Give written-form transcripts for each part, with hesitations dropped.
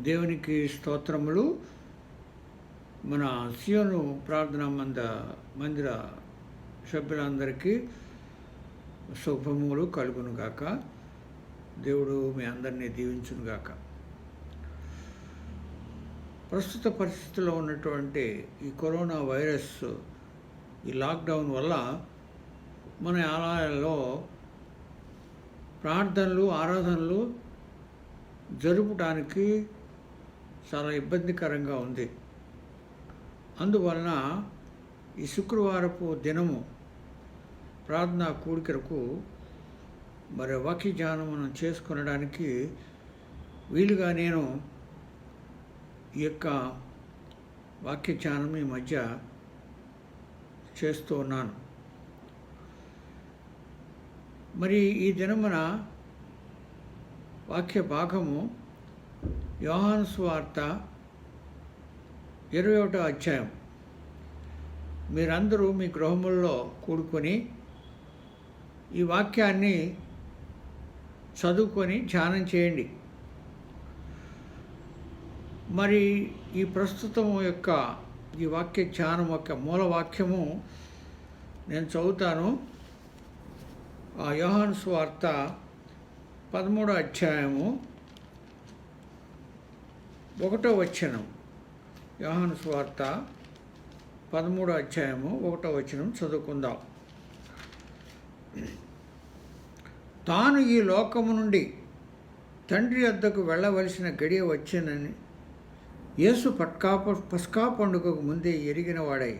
దేవునికి స్తోత్రములు. మన సియోను ప్రార్థనా మందిర సభ్యులందరికీ శుభములు కలుగునుగాక. దేవుడు మీ అందరినీ దీవించునుగాక. ప్రస్తుత పరిస్థితుల్లో ఉన్నటువంటి ఈ కరోనా వైరస్, ఈ లాక్డౌన్ వల్ల మన ఆలయాల్లో ప్రార్థనలు, ఆరాధనలు జరుపుటానికి చాలా ఇబ్బందికరంగా ఉంది. అందువలన ఈ శుక్రవారపు దినము ప్రార్థనా కూడికలకు వాక్య ధ్యానం మనం చేసుకొనడానికి వీలుగా నేను ఈ యొక్క వాక్య ధ్యానం ఈ మధ్య చేస్తూ ఉన్నాను. మరి ఈ దినమున వాక్య భాగము యోహాను సువార్త 21వ అధ్యాయం. మీరందరూ మీ గృహముల్లో కూడుకొని ఈ వాక్యాన్ని చదువుకొని ధ్యానం చేయండి. మరి ఈ ప్రస్తుతం యొక్క ఈ వాక్య ధ్యానం యొక్క మూల వాక్యము నేను చదువుతాను. ఆ యోహాను సువార్త 13వ అధ్యాయము 1వ వచనం. యోహాను సువార్త 13వ అధ్యాయము 1వ వచనం చదువుకుందాం. తాను ఈ లోకము నుండి తండ్రి వద్దకు వెళ్ళవలసిన గడియ వచ్చానని యేసు పస్కా పండుగకు ముందే ఎరిగిన వాడై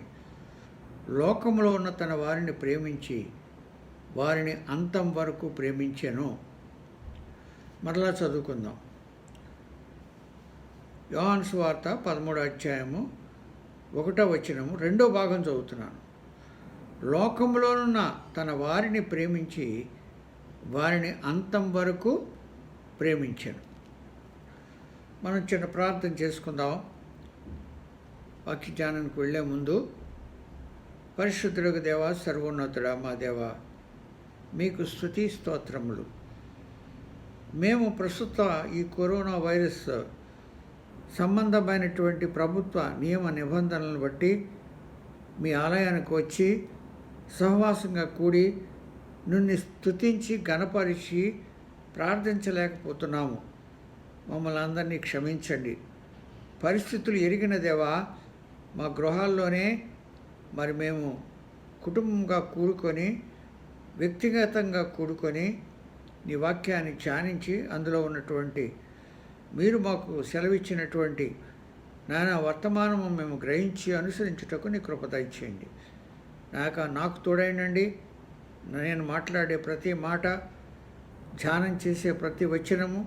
లోకములో ఉన్న తన వారిని ప్రేమించి వారిని అంతం వరకు ప్రేమించెను. మరలా చదువుకుందాం. యోహాను సువార్త 13వ అధ్యాయము 1వ వచనము 2వ భాగం చదువుతున్నాను. లోకములోనున్న తన వారిని ప్రేమించి వారిని అంతం వరకు ప్రేమించాను. మనం చిన్న ప్రార్థన చేసుకుందాం. వాక్య ధ్యానానికి వెళ్ళే ముందు, పరిశుద్ధులకు దేవా, సర్వోన్నతుడా మా దేవా, మీకు స్తుతి స్తోత్రములు. మేము ప్రస్తుత ఈ కరోనా వైరస్ సంబంధమైనటువంటి ప్రభుత్వ నియమ నిబంధనలను బట్టి మీ ఆలయానికి వచ్చి సహవాసంగా కూడి నిన్ను స్తుతించి గణపరిచి ప్రార్థించలేకపోతున్నాము. మమ్మల్ని అందరినీ క్షమించండి. పరిస్థితులు ఎరిగిన దేవా, మా గృహాల్లోనే మేము కుటుంబంగా కూడుకొని, వ్యక్తిగతంగా కూడుకొని నీ వాక్యాన్ని ధ్యానించి అందులో ఉన్నటువంటి మీరు మాకు సెలవిచ్చినటువంటి నానా వర్తమానము మేము గ్రహించి అనుసరించుటకు నీ కృప దయచేయండి. నాకు తోడైనండి. నేను మాట్లాడే ప్రతి మాట, ధ్యానం చేసే ప్రతి వచనము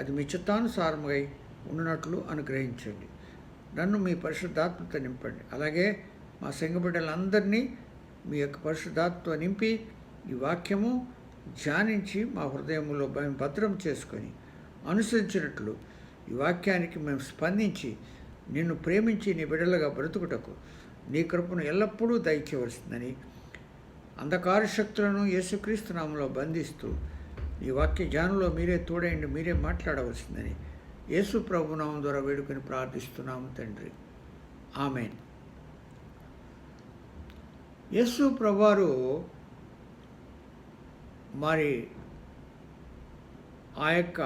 అది మీ చిత్తానుసారమై ఉన్నట్లు అనుగ్రహించండి. నన్ను మీ పరిశుద్ధాత్మతో నింపండి. అలాగే మా సంఘబిడ్డలందరినీ మీ యొక్క పరిశుద్ధాత్మతో నింపి ఈ వాక్యము ధ్యానించి మా హృదయంలో మేము భద్రం చేసుకొని అనుసరించినట్లు ఈ వాక్యానికి మేము స్పందించి నిన్ను ప్రేమించి నీ బిడ్డలుగా బ్రతుకుటకు నీ కృపను ఎల్లప్పుడూ దయచేయవలసిందని, అంధకార శక్తులను యేసుక్రీస్తు నామములో బంధిస్తూ ఈ వాక్య ధ్యానంలో మీరే తోడైండి, మీరే మాట్లాడవలసిందని యేసు ప్రభు నామం ద్వారా వేడుకొని ప్రార్థిస్తున్నాము తండ్రి. ఆమేన్. యేసు ప్రభువారు మరి ఆ యొక్క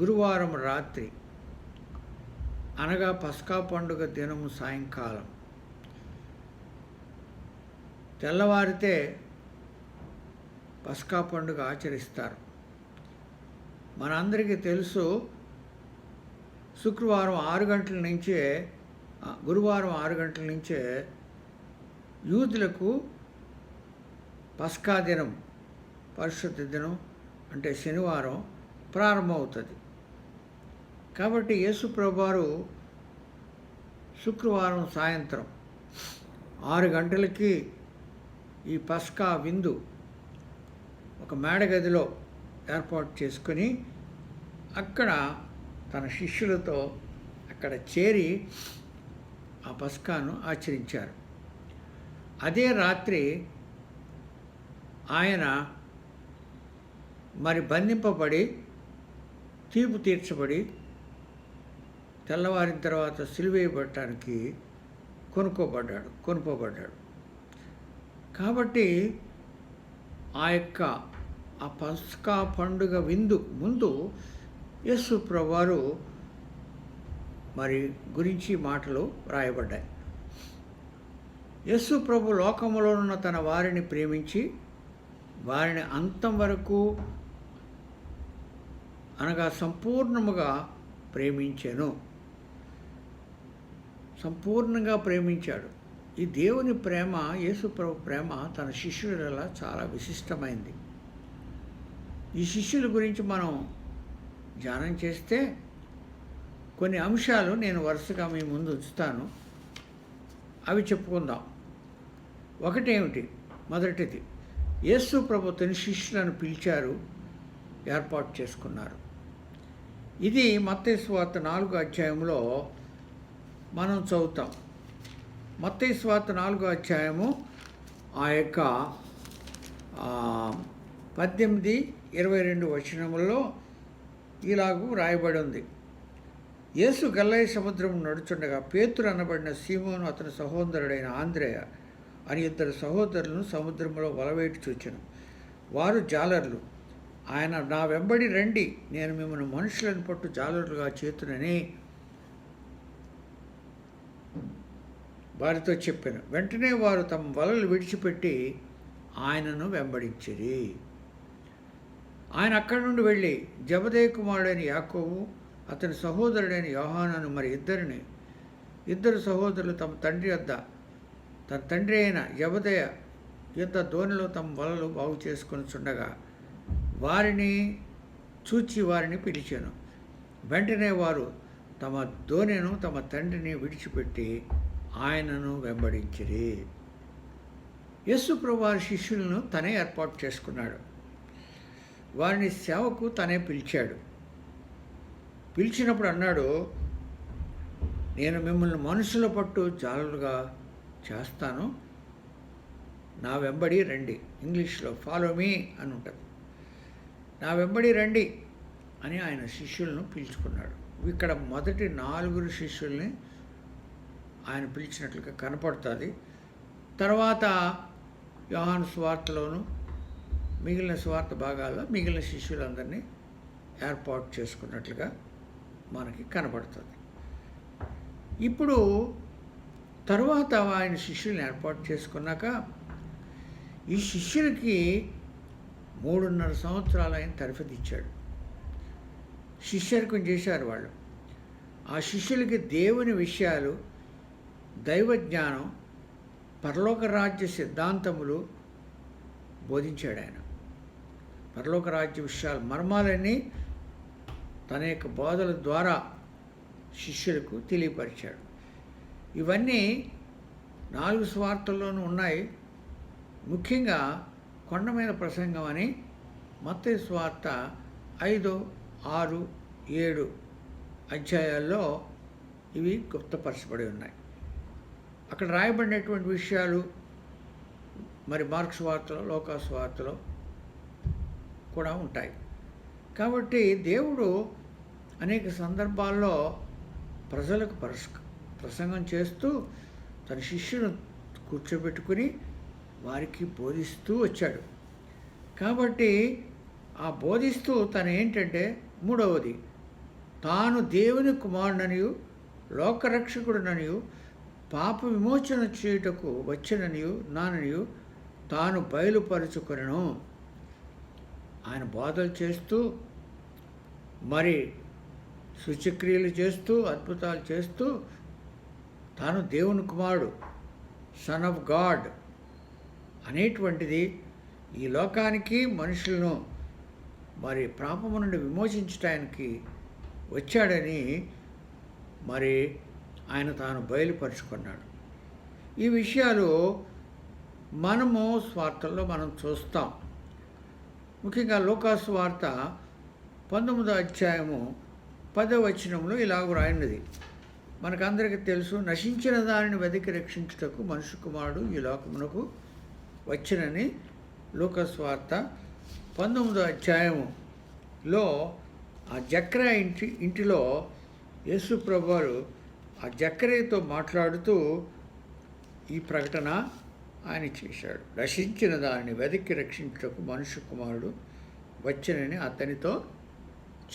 గురువారం రాత్రి అనగా పస్కా పండుగ దినము సాయంకాలం తెల్లవారితే పస్కా పండుగ ఆచరిస్తారు. మనందరికీ తెలుసు, గురువారం 6 గంటల నుంచే యూదులకు పస్కా దినం, పరిశుద్ధ దినం అంటే శనివారం ప్రారంభమవుతుంది. కాబట్టి యేసు ప్రభువారు శుక్రవారం సాయంత్రం 6 గంటలకి ఈ పస్కా విందు ఒక మేడగదిలో ఏర్పాటు చేసుకొని అక్కడ తన శిష్యులతో అక్కడ చేరి ఆ పస్కాను ఆచరించారు. అదే రాత్రి ఆయన బంధింపబడి తీర్పు తీర్చబడి తెల్లవారిన తర్వాత సిలువేయబడటానికి కొనుక్కోబడ్డాడు. కాబట్టి ఆ పస్కా పండుగ విందు ముందు యేసు ప్రభువారు మరి గురించి మాటలు రాయబడ్డాయి. యేసు ప్రభు లోకములో ఉన్న తన వారిని ప్రేమించి వారిని అంతం వరకు అనగా సంపూర్ణంగా ప్రేమించాడు. ఈ దేవుని ప్రేమ, యేసు ప్రభు ప్రేమ తన శిష్యుల చాలా విశిష్టమైంది. ఈ శిష్యుల గురించి మనం ధ్యానం చేస్తే కొన్ని అంశాలు నేను వరుసగా మీ ముందు ఉంచుతాను, అవి చెప్పుకుందాం. ఒకటేమిటి? మొదటిది, యేసు ప్రభు తన శిష్యులను పిలిచారు, ఏర్పాటు చేసుకున్నారు. ఇది మత్తయి సువార్త 4వ అధ్యాయంలో మనం చదువుతాం. మత్తయి సువార్త 4వ అధ్యాయము ఆ యొక్క 18-22 వచనములలో ఇలాగూ రాయబడి ఉంది. యేసు గల్లయ సముద్రం నడుచుండగా పేతురు అనబడిన సీమోను అతని సహోదరుడైన ఆంద్రేయ అని 2 సహోదరులను సముద్రంలో వలవేటి చూచెను. వారు జాలర్లు. ఆయన, నా వెంబడి రండి, నేను మిమ్మల్ని మనుషులను పట్టు జాలరులుగా చేతునని వారితో చెప్పాను. వెంటనే వారు తమ వలలు విడిచిపెట్టి ఆయనను వెంబడించిరి. ఆయన అక్కడి నుండి వెళ్ళి జబదేయి కుమారుడైన యాకోబు, అతని సహోదరుడైన యోహానును మరి ఇద్దరు సహోదరులు తన తండ్రి అయిన జబదేయ యొద్ద దోణిలో తమ వలలు బాగు చేసుకొని చుండగా వారిని చూచి వారిని పిలిచాను. వెంటనే వారు తమ దోణెను తమ తండ్రిని విడిచిపెట్టి ఆయనను వెంబడించిరి. యేసు ప్రభువారి శిష్యులను తనే ఏర్పాటు చేసుకున్నాడు. వారిని సేవకు తనే పిలిచాడు. పిలిచినప్పుడు అన్నాడు, నేను మిమ్మల్ని మనుషుల పట్టు జాలరులుగా చేస్తాను, నా వెంబడి రండి. ఇంగ్లీష్లో ఫాలో మీ అని ఉంటుంది. నా వెంబడి రండి అని ఆయన శిష్యులను పిలుచుకున్నాడు. ఇక్కడ మొదటి 4 శిష్యుల్ని ఆయన పిలిచినట్లుగా కనపడుతుంది. తర్వాత యోహాను సువార్తలోను మిగిలిన సువార్త భాగాల్లో మిగిలిన శిష్యులందరినీ ఏర్పాటు చేసుకున్నట్లుగా మనకి కనపడుతుంది. ఇప్పుడు తరువాత ఆయన శిష్యుల్ని ఏర్పాటు చేసుకున్నాక ఈ శిష్యులకి 3.5 సంవత్సరాలు ఆయన తరఫతి ఇచ్చాడు. శిష్యర్కం చేశారు వాళ్ళు. ఆ శిష్యులకి దేవుని విషయాలు, దైవ జ్ఞానం, పరలోక రాజ్య సిద్ధాంతములు బోధించాడు ఆయన. పరలోక రాజ్య విషయాలు, మర్మాలన్నీ తన యొక్క బోధల ద్వారా శిష్యులకు తెలియపరిచాడు. ఇవన్నీ 4 సువార్తల్లోనూ ఉన్నాయి. ముఖ్యంగా కొండ మీద ప్రసంగం అని మత్తయి సువార్త 5, 6, 7 అధ్యాయాల్లో ఇవి గుప్తపరచబడి ఉన్నాయి. అక్కడ రాయబడినటువంటి విషయాలు మరి మార్క్స్ వార్తలో, లోకాసు వార్తలో కూడా ఉంటాయి. కాబట్టి దేవుడు అనేక సందర్భాల్లో ప్రజలకు ప్రసంగం చేస్తూ తన శిష్యులను కూర్చోబెట్టుకుని వారికి బోధిస్తూ వచ్చాడు. కాబట్టి ఆ బోధిస్తూ తను ఏంటంటే, మూడవది, తాను దేవుని కుమారుడనియు లోకరక్షకుడుననియు పాప విమోచన చేయుటకు వచ్చిననియు నాననియు తాను బయలుపరుచుకొనెను. ఆయన బోధలు చేస్తూ మరి సూచక్రియలు చేస్తూ అద్భుతాలు చేస్తూ తాను దేవుని కుమారుడు, సన్ ఆఫ్ గాడ్ అనేటువంటిది ఈ లోకానికి మనుషులను మరి పాపము నుండి విమోచించడానికి వచ్చాడని మరి ఆయన తాను బయలుపరుచుకున్నాడు. ఈ విషయాలు మనము స్వార్థల్లో మనం చూస్తాం. ముఖ్యంగా లోకాసు వార్త 19వ అధ్యాయము 10వ వచనంలో ఇలాగ రాయినది. మనకందరికీ తెలుసు, నశించిన దానిని వెతికి రక్షించుటకు మనుష్య కుమారుడు ఈ లోకమునకు వచ్చినని లోకాసు వార్త 19వ అధ్యాయములో ఆ జక్ర ఇంటిలో యేసు ప్రభువారు ఆ జక్కరేతో మాట్లాడుతూ ఈ ప్రకటన ఆయన చేశాడు. నశించిన దానిని వెతికి రక్షించుటకు మనుష్య కుమారుడు వచ్చనని అతనితో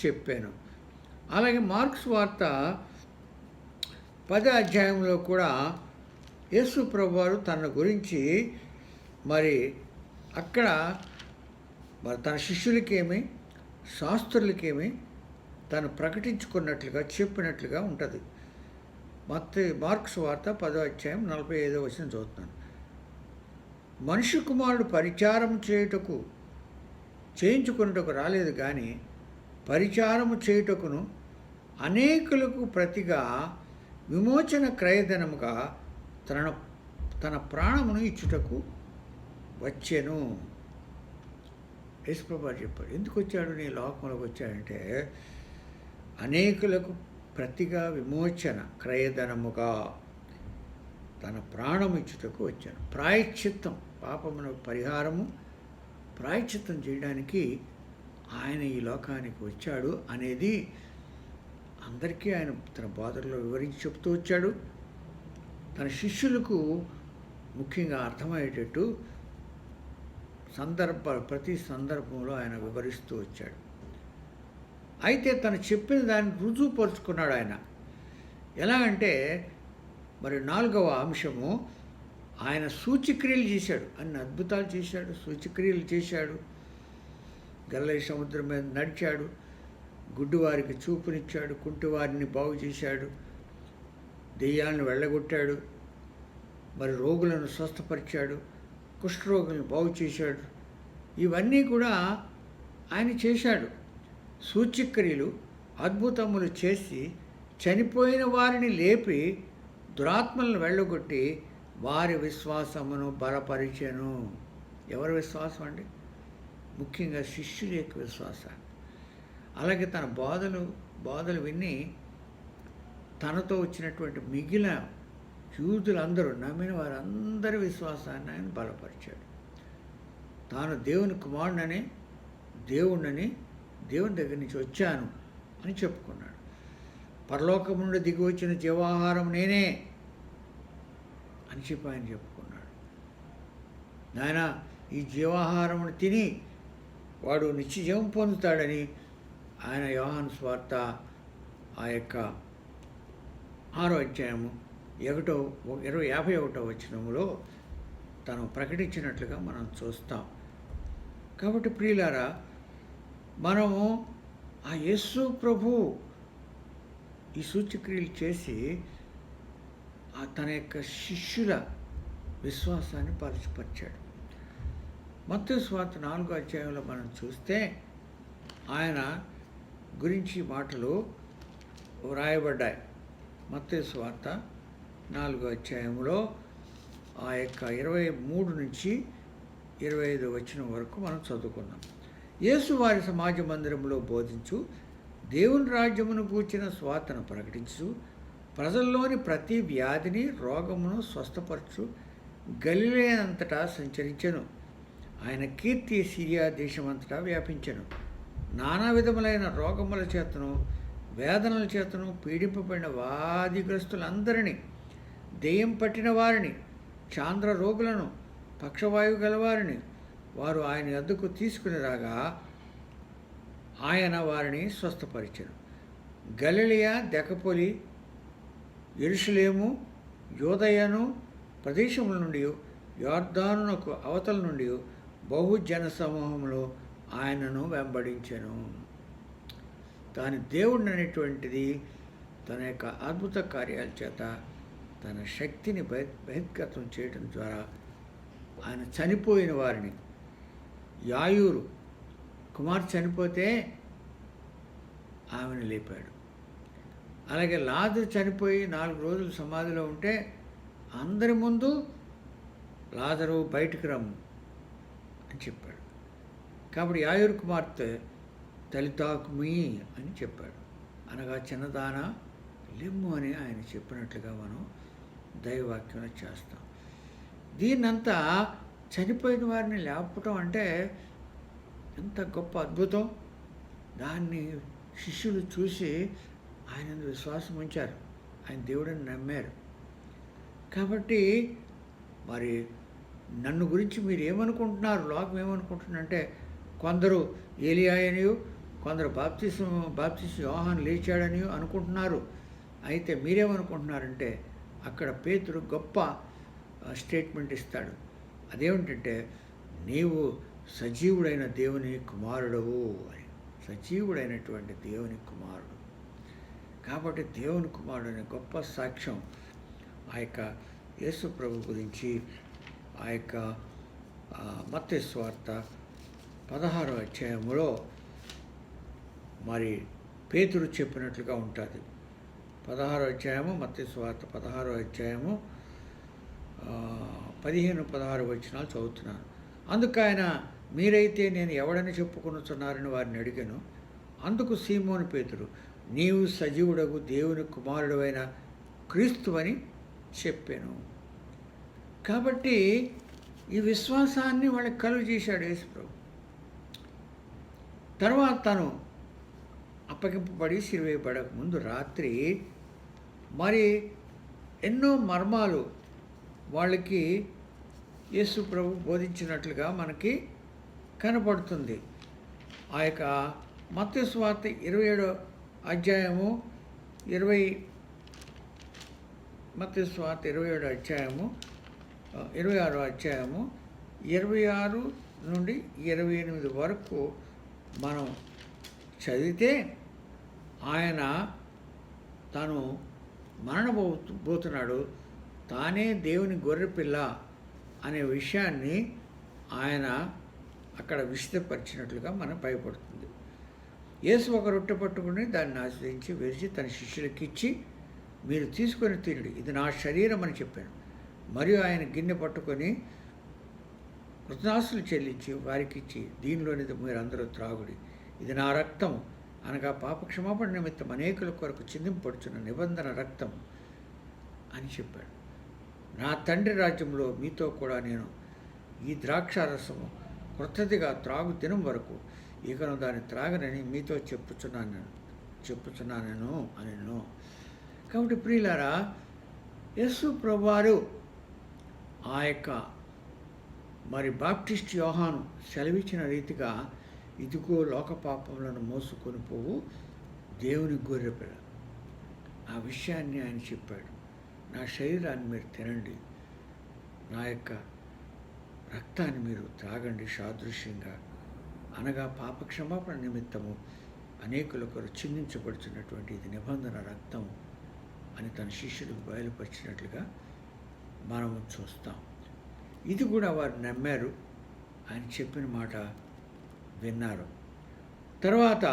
చెప్పాను. అలాగే మార్క్స్ వార్త 10వ అధ్యాయంలో కూడా యేసు ప్రభువారు తన గురించి మరి అక్కడ మరి తన శిష్యులకేమి శాస్త్రులకేమి తను ప్రకటించుకున్నట్లుగా చెప్పినట్లుగా ఉంటుంది. మార్క్స్ వార్త 10వ అధ్యాయం 45వ వచనం చదువుతున్నాను. మనుష్య కుమారుడు పరిచారం చేయించుకున్నటకు రాలేదు కానీ పరిచారము చేయుటకును అనేకులకు ప్రతిగా విమోచన క్రయధనముగా తన ప్రాణమును ఇచ్చుటకు వచ్చెను. యేసుప్రభువు చెప్పాడు. ఎందుకు వచ్చాడు? నీ లోకంలోకి వచ్చాడంటే అనేకులకు ప్రతిగా విమోచన క్రయధనముగా తన ప్రాణం ఇచ్చుటకు వచ్చాను. ప్రాయశ్చిత్తం, పాపమునకు పరిహారము, ప్రాయశ్చిత్తం చేయడానికి ఆయన ఈ లోకానికి వచ్చాడు అనేది అందరికీ ఆయన తన బోధనలో వివరించి చెప్తూ వచ్చాడు. తన శిష్యులకు ముఖ్యంగా అర్థమయ్యేటట్టు ప్రతి సందర్భంలో ఆయన వివరిస్తూ వచ్చాడు. అయితే తను చెప్పిన దాన్ని రుజువుపరుచుకున్నాడు ఆయన. ఎలాగంటే మరి 4వ అంశము, ఆయన సూచక్రియలు చేశాడు. అన్ని అద్భుతాలు చేశాడు, సూచక్రియలు చేశాడు. గలిలయ సముద్రం మీద నడిచాడు, గుడ్డివారికి చూపునిచ్చాడు, కుంటివారిని బాగు చేశాడు, దెయ్యాలను వెళ్ళగొట్టాడు, మరి రోగులను స్వస్థపరిచాడు, కుష్ఠరోగులను బాగు చేశాడు. ఇవన్నీ కూడా ఆయన చేశాడు. సూచక్రియలు అద్భుతములు చేసి చనిపోయిన వారిని లేపి దురాత్మలను వెళ్ళగొట్టి వారి విశ్వాసమును బలపరిచెను. ఎవరి విశ్వాసం అండి? ముఖ్యంగా శిష్యుల యొక్క విశ్వాసాన్ని. అలాగే తన బోధలు విని తనతో వచ్చినటువంటి మిగిలిన యూదులందరూ నమ్మిన వారందరి విశ్వాసాన్ని ఆయన బలపరిచాడు. తాను దేవుని కుమారుడని, దేవుణ్ణని, దేవుని దగ్గర నుంచి వచ్చాను అని చెప్పుకున్నాడు. పరలోకం నుండి దిగి వచ్చిన జీవాహారం నేనే అని చెప్పి ఆయన చెప్పుకున్నాడు. నాయన, ఈ జీవాహారమును తిని వాడు నిత్యజీవం పొందుతాడని ఆయన యోహాను సువార్త ఆ యొక్క 6వ అధ్యాయము 51వ వచనములో తను ప్రకటించినట్లుగా మనం చూస్తాం. కాబట్టి ప్రియులారా, మనము ఆ యేసు ప్రభు ఈ సూచక్రియలు చేసి తన యొక్క శిష్యుల విశ్వాసాన్ని పరిచయపరిచాడు. మత్తయి సువార్త 4వ అధ్యాయంలో మనం చూస్తే ఆయన గురించి మాటలు వ్రాయబడ్డాయి. మత్తయి సువార్త 4వ అధ్యాయంలో ఆ యొక్క 23 నుంచి 25 వచనం వరకు మనం చదువుకున్నాం. యేసు వారి సమాజ మందిరంలో బోధించు, దేవుని రాజ్యమును గూర్చిన స్వార్థను ప్రకటించు, ప్రజల్లోని ప్రతి వ్యాధిని రోగమును స్వస్థపరచు గలిలయ అంతటా సంచరించెను. ఆయన కీర్తి సిరియా దేశమంతటా వ్యాపించెను. నానా విధములైన రోగముల చేతను వేదనల చేతను పీడింపబడిన వ్యాధిగ్రస్తులందరినీ, దెయ్యం పట్టిన వారిని, చాంద్ర రోగులను, పక్షవాయువు గలవారిని వారు ఆయన యొద్దకు తీసుకుని రాగా ఆయన వారిని స్వస్థపరిచెను. గలిలయ, దెకపొలి, యెరూషలేము, యూదయను ప్రదేశముల నుండి, యొర్దానునకు అవతల నుండి బహుజన సమూహంలో ఆయనను వెంబడించెను. తాను దేవుడు అనేటువంటిది తన యొక్క అద్భుత కార్యాల చేత తన శక్తిని బహిర్గతం చేయడం ద్వారా ఆయన చనిపోయిన వారిని, యాయూరు కుమార్ చనిపోతే ఆమెను లేపాడు. అలాగే లాజరు చనిపోయి 4 రోజులు సమాధిలో ఉంటే అందరి ముందు లాజరు బయటికి రమ్ము అని చెప్పాడు. కాబట్టి యాయూరు కుమార్తె తలితాకుమి అని చెప్పాడు. అనగా చిన్నదానా లెమ్ము అని ఆయన చెప్పినట్లుగా మనం దైవవాక్యంలో చేస్తాం. దీన్నంతా చనిపోయిన వారిని లేపటం అంటే ఎంత గొప్ప అద్భుతం. దాన్ని శిష్యులు చూసి ఆయన విశ్వాసం ఉంచారు, ఆయన దేవుడిని నమ్మారు. కాబట్టి మరి నన్ను గురించి మీరు ఏమనుకుంటున్నారు, లోకం ఏమనుకుంటుందంటే కొందరు ఏలియా అనియు, కొందరు బాప్తిసం యోహాను లేచాడని అనుకుంటున్నారు. అయితే మీరేమనుకుంటున్నారంటే అక్కడ పేతురు గొప్ప స్టేట్మెంట్ ఇస్తాడు. అదేమిటంటే నీవు సజీవుడైన దేవుని కుమారుడవు అని. సజీవుడైనటువంటి దేవుని కుమారుడు. కాబట్టి దేవుని కుమారుడు అనే గొప్ప సాక్ష్యం ఆ యొక్క యేసు ప్రభు గురించి ఆ యొక్క మత్తయి సువార్త 16వ అధ్యాయములో మరి పేతురు చెప్పినట్లుగా ఉంటుంది. 16వ అధ్యాయము మత్తయి సువార్త 16వ అధ్యాయము 15-16 వచనాలు చదువుతున్నాను. అందుకు ఆయన, మీరైతే నేను ఎవడని చెప్పుకొనుచున్నారని వారిని అడిగాను. అందుకు సీమోను పేతురు, నీవు సజీవుడగు దేవుని కుమారుడైన క్రీస్తు అని చెప్పాను. కాబట్టి ఈ విశ్వాసాన్ని వాళ్ళకి కలుగు చేశాడు యేసుప్రభు. తర్వాత తను అప్పగింపబడి సిలువేయబడక ముందు రాత్రి మరి ఎన్నో మర్మాలు వాళ్ళకి యేసు ప్రభు బోధించినట్లుగా మనకి కనపడుతుంది. ఆ యొక్క మత్తయి సువార్త 27వ అధ్యాయము 26వ అధ్యాయము 26 నుండి 28 వరకు మనం చదివితే ఆయన తను మరణబోతున్నాడు, తానే దేవుని గొర్రెపిల్ల అనే విషయాన్ని ఆయన అక్కడ విశదపరిచినట్లుగా మనం భయపడుతుంది. యేసు ఒక రొట్టె పట్టుకుని దాన్ని ఆశ్రయించి విరిచి తన శిష్యులకి ఇచ్చి, మీరు తీసుకొని తినడి, ఇది నా శరీరం అని చెప్పాను. మరియు ఆయన గిన్నె పట్టుకొని కృతజ్ఞతాస్తుతులు చెల్లించి వారికి ఇచ్చి, దీనిలోనిది మీరు అందరూ త్రాగుడి, ఇది నా రక్తం, అనగా పాపక్షమాపణ నిమిత్తం అనేకుల కొరకు చిందింపడుచున్న నిబంధన రక్తం అని చెప్పాడు. నా తండ్రి రాజ్యంలో మీతో కూడా నేను ఈ ద్రాక్షారసము క్రొత్తదిగా త్రాగు దినం వరకు ఇకను దాన్ని త్రాగనని మీతో చెప్పుచున్నాను అనెను. కాబట్టి ప్రియులారా, యేసు ప్రభువారు ఆ యొక్క మరి బాప్టిస్ట్ యోహాను సెలవిచ్చిన రీతిగా, ఇదిగో లోక పాపములను మోసుకొని పోవు దేవుని గొర్రెపిల్ల, ఆ విషయాన్ని ఆయన చెప్పాడు. నా శరీరాన్ని మీరు తినండి, నా యొక్క రక్తాన్ని మీరు త్రాగండి సాదృశ్యంగా, అనగా పాపక్షమాపణ నిమిత్తము అనేకుల కొరకు చిందించబడుతున్నటువంటి ఇది నిబంధన రక్తం అని తన శిష్యులకు బయలుపరిచినట్లుగా మనము చూస్తాం. ఇది కూడా వారు నమ్మారు, ఆయన చెప్పిన మాట విన్నారు. తర్వాత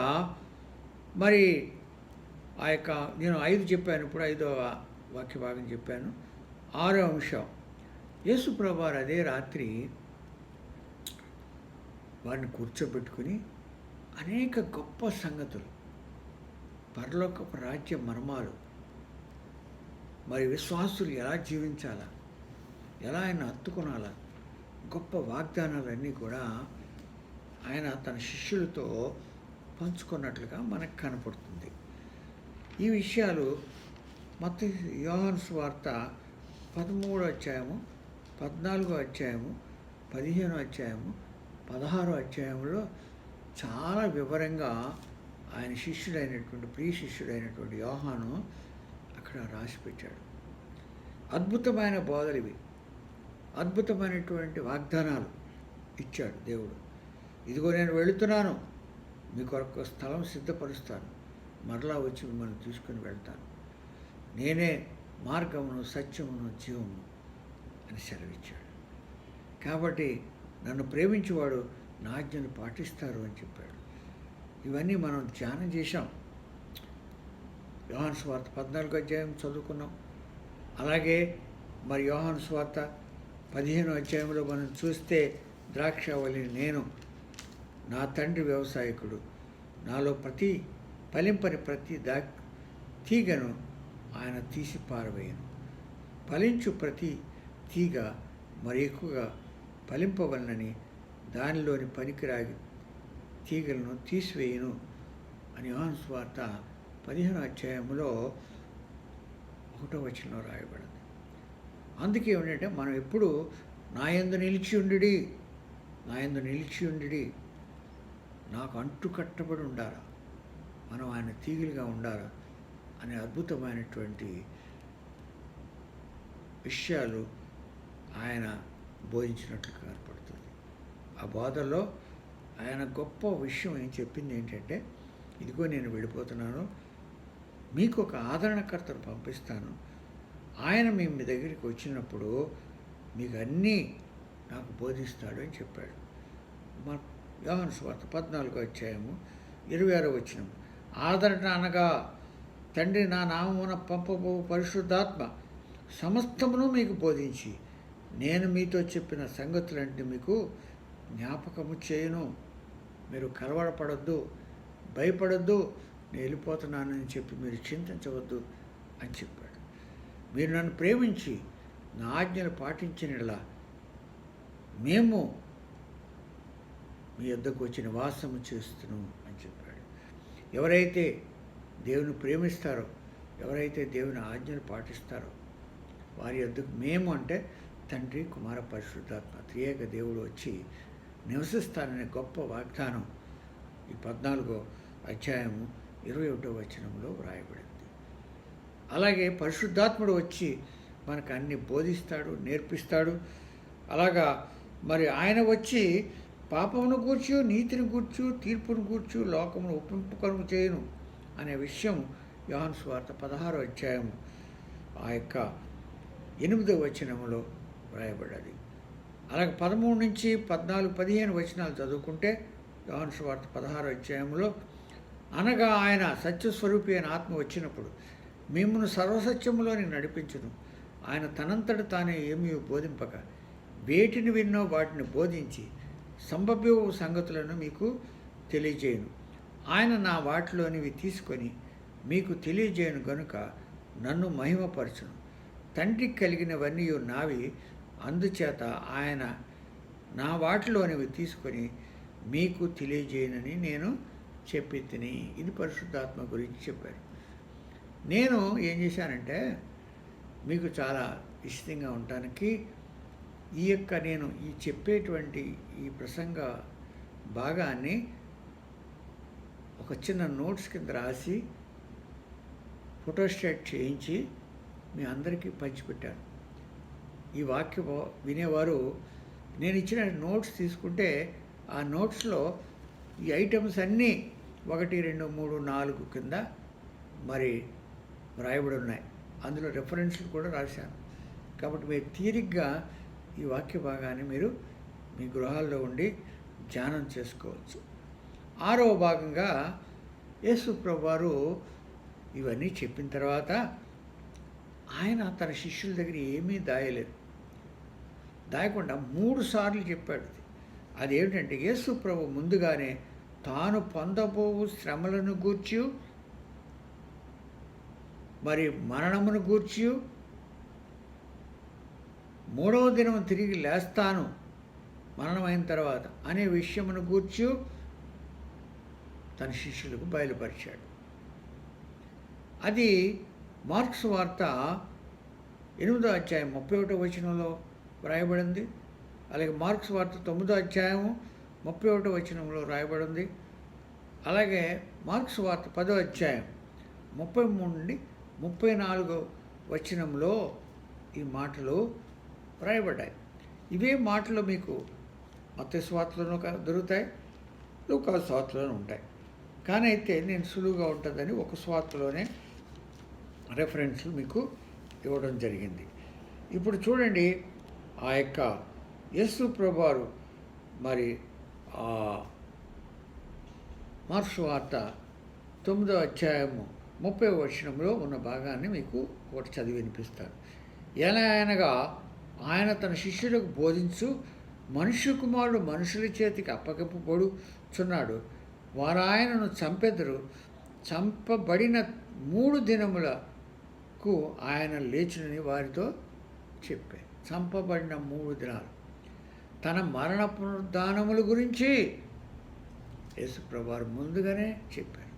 మరి ఆ యొక్క నేను 5 చెప్పాను, ఇప్పుడు 5వ వాక్య భాగం చెప్పాను. 6వ అంశం, యేసు ప్రభువారు అదే రాత్రి వారిని కూర్చోబెట్టుకుని అనేక గొప్ప సంగతులు, పరలోకపు రాజ్య మర్మాలు, మరి విశ్వాసులు ఎలా జీవించాలా, ఎలా ఆయన హత్తుకునాలా, గొప్ప వాగ్దానాలన్నీ కూడా ఆయన తన శిష్యులతో పంచుకున్నట్లుగా మనకు కనపడుతుంది. ఈ విషయాలు మత్తయి యోహాను సువార్త 13వ అధ్యాయము, 14వ అధ్యాయము, 15వ అధ్యాయము, 16వ అధ్యాయంలో చాలా వివరంగా ఆయన ప్రియ శిష్యుడైనటువంటి యోహాను అక్కడ రాసిపెట్టాడు. అద్భుతమైన బోధలు ఇవి, అద్భుతమైనటువంటి వాగ్దానాలు ఇచ్చాడు దేవుడు. ఇదిగో నేను వెళుతున్నాను, మీ కొరకు స్థలం సిద్ధపరుస్తాను, మరలా వచ్చి మిమ్మల్ని తీసుకుని వెళ్తాను, నేనే మార్గమును సత్యమును జీవము అని సెలవిచ్చాడు. కాబట్టి నన్ను ప్రేమించేవాడు నా ఆజ్ఞను పాటిస్తారు అని చెప్పాడు. ఇవన్నీ మనం ధ్యానం చేశాం. యోహాను సువార్త 14వ అధ్యాయం చదువుకున్నాం. అలాగే మరి యోహాను సువార్త 15వ అధ్యాయంలో మనం చూస్తే, ద్రాక్షావళి నేను, నా తండ్రి వ్యవసాయకుడు, నాలో ఫలింపని ప్రతి తీగను ఆయన తీసి పారవేయను, ఫలించు ప్రతి తీగ మరి ఎక్కువగా ఫలింపవలనని దానిలోని పనికిరాగి తీగలను తీసివేయను అని యోహాను సువార్త 15వ అధ్యాయంలో 1వ వచనంలో రాయబడింది. అందుకే ఏమిటంటే మనం ఎప్పుడు నా యందు నిలిచి ఉండుడి, నా యందు నిలిచి ఉండుడి, నాకు అంటు కట్టబడి ఉండాలా, మనం ఆయన తీగలుగా ఉండాలా అనే అద్భుతమైనటువంటి విషయాలు ఆయన బోధించినట్లు కనపడుతుంది. ఆ బోధల్లో ఆయన గొప్ప విషయం ఏం చెప్పింది ఏంటంటే, ఇదిగో నేను వెళ్ళిపోతున్నాను, మీకు ఒక ఆదరణకర్తను పంపిస్తాను, ఆయన మీ దగ్గరికి వచ్చినప్పుడు మీకు అన్నీ నాకు బోధిస్తాడు అని చెప్పాడు. మన యోహాను సువార్త 14వ అధ్యాయము 26వ వచనం, ఆదరణ అనగా తండ్రి నా నామమున పంపబో పరిశుద్ధాత్మ సమస్తమును మీకు బోధించి నేను మీతో చెప్పిన సంగతులంటే మీకు జ్ఞాపకము చేయను, మీరు కలవరపడొద్దు, భయపడొద్దు, నేను వెళ్ళిపోతున్నానని చెప్పి మీరు చింతించవద్దు అని చెప్పాడు. మీరు నన్ను ప్రేమించి నా ఆజ్ఞలు పాటించినలా మేము మీ వద్దకు వచ్చి నివాసము చేస్తున్నాం అని చెప్పాడు. ఎవరైతే దేవుని ప్రేమిస్తారో, ఎవరైతే దేవుని ఆజ్ఞలు పాటిస్తారో వారి వద్దకు మేము అంటే తండ్రి, కుమార, పరిశుద్ధాత్మ త్రియేక దేవుడు వచ్చి నివసిస్తారనే గొప్ప వాగ్దానం ఈ 14వ అధ్యాయము 21వ వచనంలో వ్రాయబడింది. అలాగే పరిశుద్ధాత్ముడు వచ్చి మనకు అన్ని బోధిస్తాడు, నేర్పిస్తాడు. అలాగా మరి ఆయన వచ్చి పాపమును గూర్చు, నీతిని గూర్చు, తీర్పును గూర్చు లోకమును ఒప్పింపుకను చేయను అనే విషయం యోహాను సువార్త 16వ అధ్యాయము ఆ యొక్క 8వ వచనంలో వ్రాయబడ్డది. అలాగే 13 నుంచి 14, 15 వచనాలు చదువుకుంటే యోహాను సువార్త 16వ అధ్యాయంలో, అనగా ఆయన సత్యస్వరూపి అయిన ఆత్మ వచ్చినప్పుడు మిమ్మును సర్వసత్యములోని నడిపించును, ఆయన తనంతట తానే ఏమీ బోధింపక వేటిని విన్నో వాటిని బోధించి సంభవ్య సంగతులను మీకు తెలియజేయను, ఆయన నా వాటిలోనివి తీసుకొని మీకు తెలియజేయను గనుక నన్ను మహిమపరచును, తండ్రికి కలిగినవన్నీ నావి, అందుచేత ఆయన నా వాటిలోనివి తీసుకొని మీకు తెలియజేయనని నేను చెప్పి తిని. ఇది పరిశుద్ధాత్మ గురించి చెప్పారు. నేను ఏం చేశానంటే మీకు చాలా ఇష్టంగా ఉండటానికి నేను ఈ చెప్పేటువంటి ఈ ప్రసంగ భాగాన్ని ఒక చిన్న నోట్స్ కింద రాసి ఫోటోస్టాట్ చేయించి మీ అందరికీ పంచిపెట్టాను. ఈ వాక్యం వినేవారు నేను ఇచ్చిన నోట్స్ తీసుకుంటే ఆ నోట్స్లో ఈ ఐటమ్స్ అన్నీ 1, 2, 3, 4 కింద మరి వ్రాయబడి ఉన్నాయి. అందులో రెఫరెన్స్లు కూడా రాశాను. కాబట్టి మీరు తీరిగ్గా ఈ వాక్య భాగాన్ని మీరు మీ గృహాల్లో ఉండి ధ్యానం చేసుకోవచ్చు. 6వ భాగంగా యేసు ప్రభువారు ఇవన్నీ చెప్పిన తర్వాత ఆయన తన శిష్యుల దగ్గర ఏమీ దాయకుండా 3 సార్లు చెప్పాడు. అదేమిటంటే యేసు ప్రభు ముందుగానే తాను పొందబోవు శ్రమలను గూర్చి, మరి మరణమును గూర్చి, 3వ దినం తిరిగి లేస్తాను మరణమైన తర్వాత అనే విషయమును గూర్చి తన శిష్యులకు బయలుపరిచాడు. అది మార్క్స్ వార్త 8వ అధ్యాయం 31వ వచనంలో వ్రాయబడింది. అలాగే మార్క్స్ వార్త 9వ అధ్యాయం 31వ వచనంలో రాయబడింది. అలాగే మార్క్స్ వార్త 10వ అధ్యాయం 33 నుండి 34వ వచనంలో ఈ మాటలు వ్రాయబడ్డాయి. ఇవే మాటలు మీకు మత్తయి సువార్తలోనూ దొరుకుతాయి, లూకా సువార్తలోనూ ఉంటాయి. కానీ అయితే నేను సులువుగా ఉంటుందని ఒక సువార్తలోనే రెఫరెన్స్లు మీకు ఇవ్వడం జరిగింది. ఇప్పుడు చూడండి, ఆ యొక్క యేసు ప్రభువారు మరి మార్క్స్ వార్త 9వ అధ్యాయము 30వ వచనంలో ఉన్న భాగాన్ని మీకు ఒకటి చదివి వినిపిస్తాను. ఎలా అనగా ఆయన తన శిష్యులకు బోధించు, మనుష్య కుమారుడు మనుషుల చేతికి అప్పగింపబడుచున్నాడు, వారు ఆయనను చంపెదరు, చంపబడిన 3 దినములకు ఆయన లేచునని వారితో చెప్పారు. చంపబడిన 3 దినాలు తన మరణ పునరుద్ధానముల గురించి యేసుప్రభువారు ముందుగానే చెప్పారు.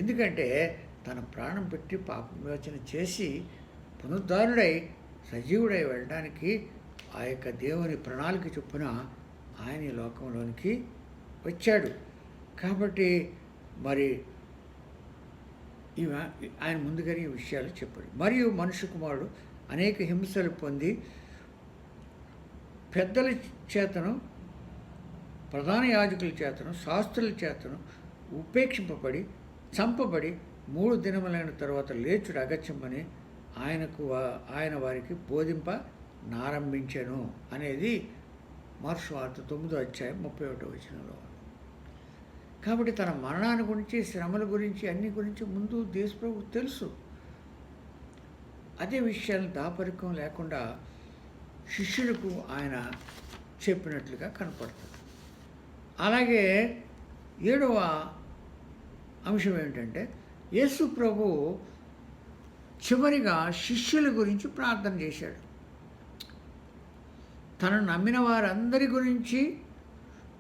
ఎందుకంటే తన ప్రాణం పెట్టి పాపవిమోచన చేసి పునరుద్ధారుడై సజీవుడై వెళ్ళడానికి ఆ యొక్క దేవుని ప్రణాళిక చొప్పున ఆయన ఈ లోకంలోనికి వచ్చాడు. కాబట్టి మరి ఆయన ముందుగానే ఈ విషయాలు చెప్పాడు. మరియు మనుష్య కుమారుడు అనేక హింసలు పొంది పెద్దల చేతను, ప్రధాన యాజకుల చేతను, శాస్త్రుల చేతను ఉపేక్షింపబడి చంపబడి 3 దినములైన తర్వాత లేచుడు అగత్యమని ఆయన వారికి బోధింప నారంభించెను అనేది మార్కు వార్త 9వ అధ్యాయం 31వ వచనంలో. కాబట్టి తన మరణాన్ని గురించి, శ్రమల గురించి, అన్ని గురించి ముందు దేశప్రభు తెలుసు. అదే విషయాలను దాపరికం లేకుండా శిష్యులకు ఆయన చెప్పినట్లుగా కనపడుతుంది. అలాగే 7వ అంశం ఏమిటంటే, యేసు ప్రభు చివరిగా శిష్యుల గురించి ప్రార్థన చేశాడు. తనను నమ్మిన వారందరి గురించి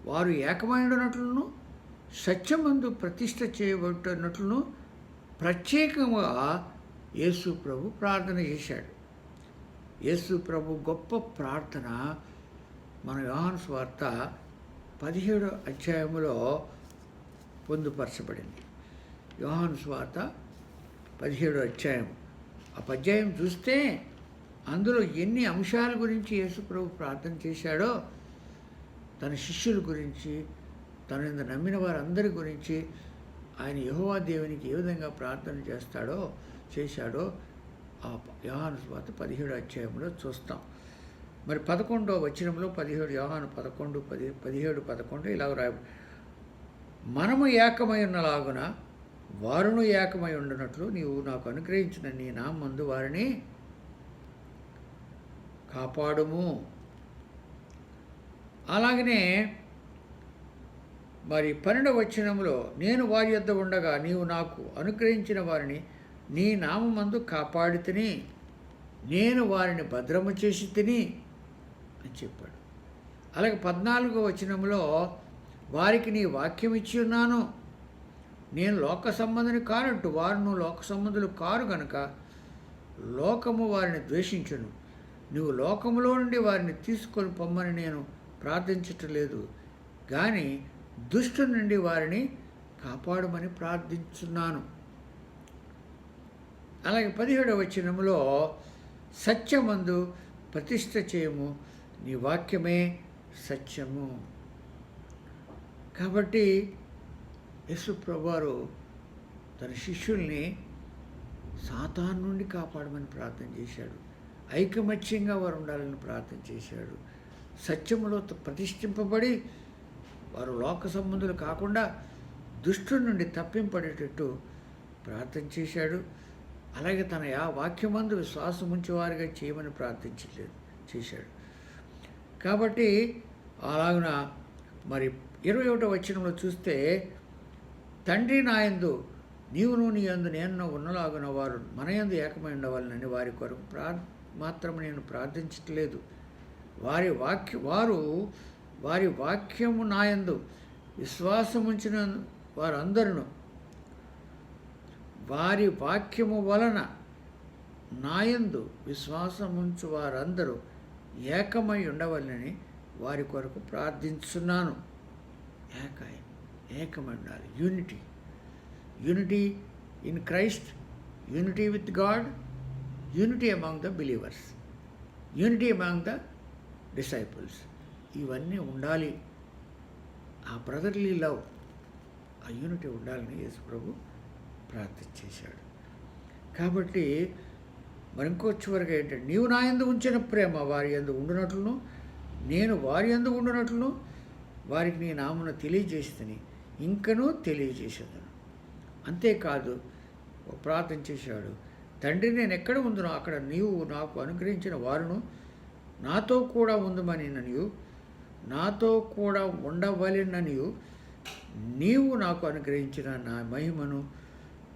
వారు ఏకమైనట్లును సత్యమందు ప్రతిష్ఠ చేయబడినట్లును ప్రత్యేకంగా యేసు ప్రభు ప్రార్థన చేశాడు. యేసు ప్రభు గొప్ప ప్రార్థన మన యోహాను సువార్త 17వ అధ్యాయములో పొందుపరచబడింది. యోహాను సువార్త 17వ అధ్యాయం. ఆ అధ్యాయం చూస్తే అందులో ఎన్ని అంశాల గురించి యేసు ప్రభు ప్రార్థన చేశాడో, తన శిష్యుల గురించి, తన నమ్మిన వారందరి గురించి, ఆయన యెహోవా దేవునికి ఏ విధంగా ప్రార్థన చేశాడో ఆ యోహాను సువార్త 17వ అధ్యాయంలో చూస్తాం. మరి 11వ వచనంలో 17 యోహాను 17:11 ఇలా రాయబడి, మనము ఏకమై ఉన్నలాగున వారును ఏకమై ఉండునట్లు నీవు నాకు అనుగ్రహించిన నీ నామందు వారిని కాపాడుము. అలాగనే మరి 12వ వచనంలో, నేను వారి యొద్ద ఉండగా నీవు నాకు అనుగ్రహించిన వారిని నీ నామమందు కాపాడితిని, నేను వారిని భద్రము చేసి తిని అని చెప్పాడు. అలాగే 14వ వచనంలో, వారికి నీ వాక్యం ఇచ్చి ఉన్నాను, నేను లోక సంబంధిని కానట్టు వారును లోక సంబంధులు కారు గనుక లోకము వారిని ద్వేషించును, నువ్వు లోకములో నుండి వారిని తీసుకొని పొమ్మని నేను ప్రార్థించట్లేదు, కానీ దుష్టు నుండి వారిని కాపాడమని ప్రార్థించున్నాను. అలాగే 17వ వచనంలో, సత్యమందు ప్రతిష్ఠ చేయము, నీ వాక్యమే సత్యము. కాబట్టి యేసు ప్రభువారు తన శిష్యుల్ని సాతాను నుండి కాపాడమని ప్రార్థన చేశాడు. ఐకమత్యంగా వారు ఉండాలని ప్రార్థన చేశాడు. సత్యములో ప్రతిష్ఠింపబడి వారు లోక సంబంధులు కాకుండా దుష్టుడి నుండి తప్పింపడేటట్టు ప్రార్థన చేశాడు. అలాగే తన వాక్యమందు విశ్వాసం ఉంచేవారిగా చేయమని చేశాడు. కాబట్టి అలాగున మరి 21వ వచనంలో చూస్తే, తండ్రి నాయందు నీవును నీ యందు నేను ఉన్నలాగున వారు మన యందు ఏకమై ఉండవాలని వారి కొరకు మాత్రం నేను ప్రార్థించట్లేదు, వారి వాక్యము నాయందు విశ్వాసముంచిన వారందరూ వారి వాక్యము వలన నాయందు విశ్వాసముంచు వారందరూ ఏకమై ఉండవాలని వారి కొరకు ప్రార్థించున్నాను. ఏకమై ఉండాలి. Unity in Christ, unity with God, unity among the believers, unity among the disciples. ఇవన్నీ ఉండాలి. ఆ బ్రదర్లీ లవ్, ఆ యూనిటీ ఉండాలని యేసు ప్రభు ప్రార్థన చేశాడు. కాబట్టి మరి ఇంకో చివరిగా ఏంటంటే, నీవు నా యందు ఉంచిన ప్రేమ వారి యందు ఉండునట్లును నేను వారి యందు ఉండునట్లును వారికి నీ నామమును తెలియజేస్తుని ఇంకనూ తెలియజేసేదను. అంతేకాదు ప్రార్థన చేశాడు, తండ్రి నేను ఎక్కడ ఉందునో అక్కడ నీవు నాకు అనుగ్రహించిన వారును నాతో కూడా ఉందమని నాతో కూడా ఉండవలెననియు నీవు నాకు అనుగ్రహించిన నా మహిమను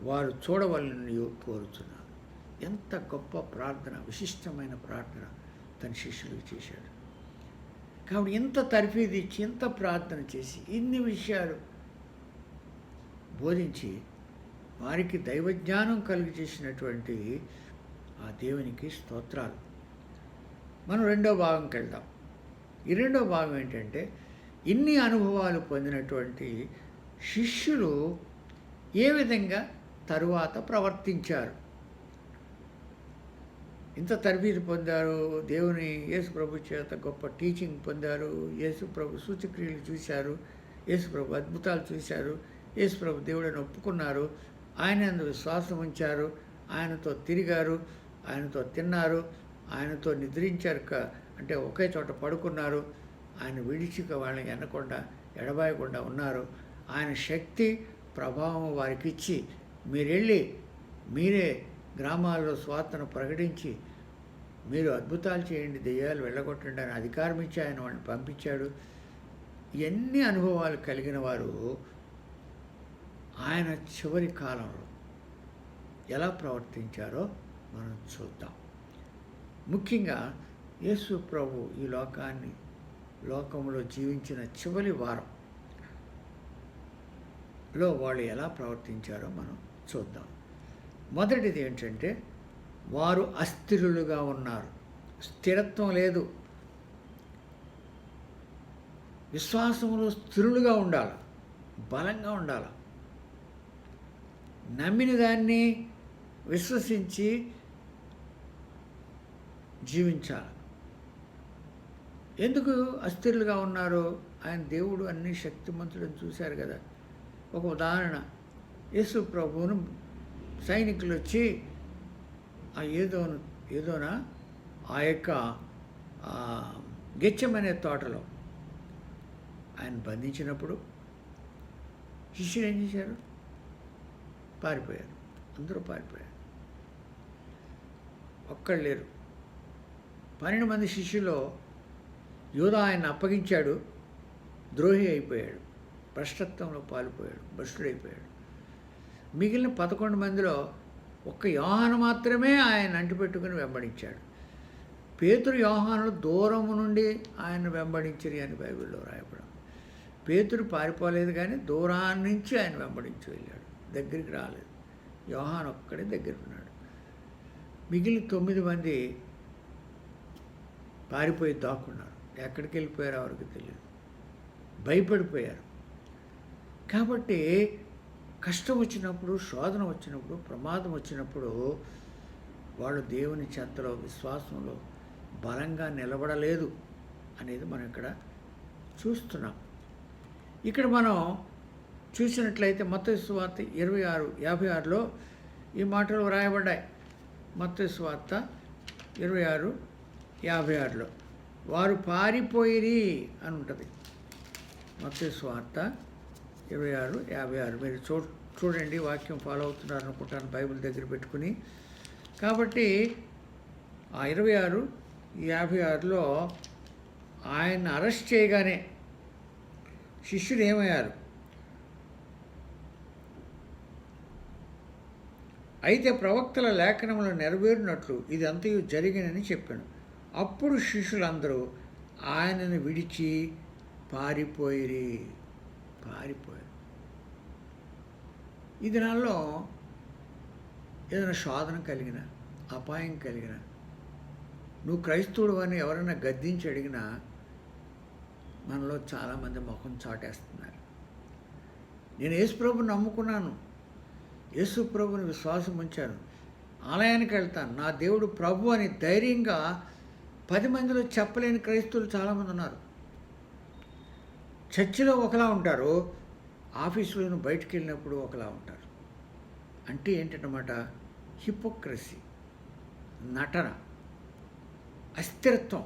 వారు చూడవలనని కోరుతున్నాను. ఎంత గొప్ప ప్రార్థన, విశిష్టమైన ప్రార్థన తన శిష్యులకు చేశాడు. కాబట్టి ఎంత తర్ఫీదు ఇచ్చి, ఎంత ప్రార్థన చేసి, ఇన్ని విషయాలు బోధించి వారికి దైవజ్ఞానం కలిగి చేసినటువంటి ఆ దేవునికి స్తోత్రాలు. మనం రెండో భాగంకి వెళ్దాం. ఈ రెండో భాగం ఏంటంటే, ఇన్ని అనుభవాలు పొందినటువంటి శిష్యులు ఏ విధంగా తరువాత ప్రవర్తించారు. ఇంత తరబీదు పొందారు, దేవుని యేసు ప్రభు చేత గొప్ప టీచింగ్ పొందారు, యేసు ప్రభు సూచక్రియలు చూశారు, యేసు ప్రభు అద్భుతాలు చూశారు, యేసు ప్రభు దేవుడిని ఒప్పుకున్నారు, ఆయన యందు విశ్వాసం ఉంచారు, ఆయనతో తిరిగారు, ఆయనతో తిన్నారు, ఆయనతో నిద్రించారు, అంటే ఒకే చోట పడుకున్నారు, ఆయన విడిచిక వాళ్ళని ఎనకుండా ఎడబాయకుండా ఉన్నారు. ఆయన శక్తి ప్రభావం వారికి ఇచ్చి, మీరెళ్ళి మీరే గ్రామాల్లో స్వార్థను ప్రకటించి మీరు అద్భుతాలు చేయండి, దెయ్యాలు వెళ్ళగొట్టండి అని అధికారం ఇచ్చి ఆయన వాళ్ళని పంపించాడు. ఎన్ని అనుభవాలు కలిగిన వారు ఆయన చివరి కాలంలో ఎలా ప్రవర్తించారో మనం చూద్దాం. ముఖ్యంగా యేసు ప్రభు ఈ లోకంలో జీవించిన చివరి వారంలో వాళ్ళు ఎలా ప్రవర్తించారో మనం చూద్దాం. మొదటిది ఏంటంటే, వారు అస్థిరులుగా ఉన్నారు. స్థిరత్వం లేదు. విశ్వాసంలో స్థిరులుగా ఉండాలి, బలంగా ఉండాలి, నమ్మిన దాన్ని విశ్వసించి జీవించాలి. ఎందుకు అస్థిరులుగా ఉన్నారో, ఆయన దేవుడు అన్ని శక్తిమంతులను చూశారు కదా. ఒక ఉదాహరణ, యేసు ప్రభువును సైనికులు వచ్చి ఆ ఏదోన ఆ యొక్క గెచ్చమనే తోటలో ఆయన బంధించినప్పుడు శిష్యులు ఏం చేశారు? పారిపోయారు. అందరూ పారిపోయారు. ఒక్కళ్ళు లేరు. 12 మంది శిష్యుల్లో యూదా ఆయన అప్పగించాడు, ద్రోహి అయిపోయాడు, భ్రష్టత్వంలో పాల్పోయాడు, భ్రష్టుడైపోయాడు. మిగిలిన 11 మందిలో ఒక్క యోహాను మాత్రమే ఆయన అంటిపెట్టుకుని వెంబడించాడు. పేతురు యోహానులు దూరము నుండి ఆయన వెంబడించిరి అని బైబిల్లో రాయబడం. పేతురు పారిపోలేదు, కానీ దూరాన్ని నుంచి ఆయన వెంబడించి వెళ్ళాడు, దగ్గరికి రాలేదు. యోహాను ఒక్కడే దగ్గరికి ఉన్నాడు. మిగిలిన 9 మంది పారిపోయి దాక్కున్నారు. ఎక్కడికి వెళ్ళిపోయారో ఎవరికి తెలియదు, భయపడిపోయారు. కాబట్టి కష్టం వచ్చినప్పుడు, శోధన వచ్చినప్పుడు, ప్రమాదం వచ్చినప్పుడు వాళ్ళు దేవుని చెంతలో విశ్వాసంలో బలంగా నిలబడలేదు అనేది మనం ఇక్కడ చూస్తున్నాం. ఇక్కడ మనం చూసినట్లయితే మత్తయి సువార్త 26:56లో ఈ మాటలు వ్రాయబడ్డాయి. మత్తయి సువార్త 26:56లో వారు పారిపోయిరి అని ఉంటుంది. మత్తయి సువార్త 26:56 మీరు చూడండి. వాక్యం ఫాలో అవుతున్నారు అనుకుంటాను బైబిల్ దగ్గర పెట్టుకుని. కాబట్టి ఆ 26:56లో ఆయన అరెస్ట్ చేయగానే శిష్యులు ఏమయ్యారు? అయితే ప్రవక్తల లేఖనములు నెరవేరినట్లు ఇది అంతయు జరిగినని చెప్పాను. అప్పుడు శిష్యులందరూ ఆయనను విడిచి పారిపోయారు. ఈ దినాల్లో ఏదైనా శోధన కలిగిన, అపాయం కలిగిన, నువ్వు క్రైస్తవుడు అని ఎవరైనా గద్దించి అడిగినా మనలో చాలామంది ముఖం చాటేస్తున్నారు. నేను యేసు ప్రభుని నమ్ముకున్నాను, యేసు ప్రభుని విశ్వాసం ఉంచాను, ఆలయానికి వెళ్తాను, నా దేవుడు ప్రభు అని ధైర్యంగా 10 మందిలో చెప్పలేని క్రైస్తవులు చాలామంది ఉన్నారు. చర్చిలో ఒకలా ఉంటారు, ఆఫీసులో బయటికి వెళ్ళినప్పుడు ఒకలా ఉంటారు. అంటే ఏంటన్నమాట? హిపోక్రసీ, నటన, అస్థిరత్వం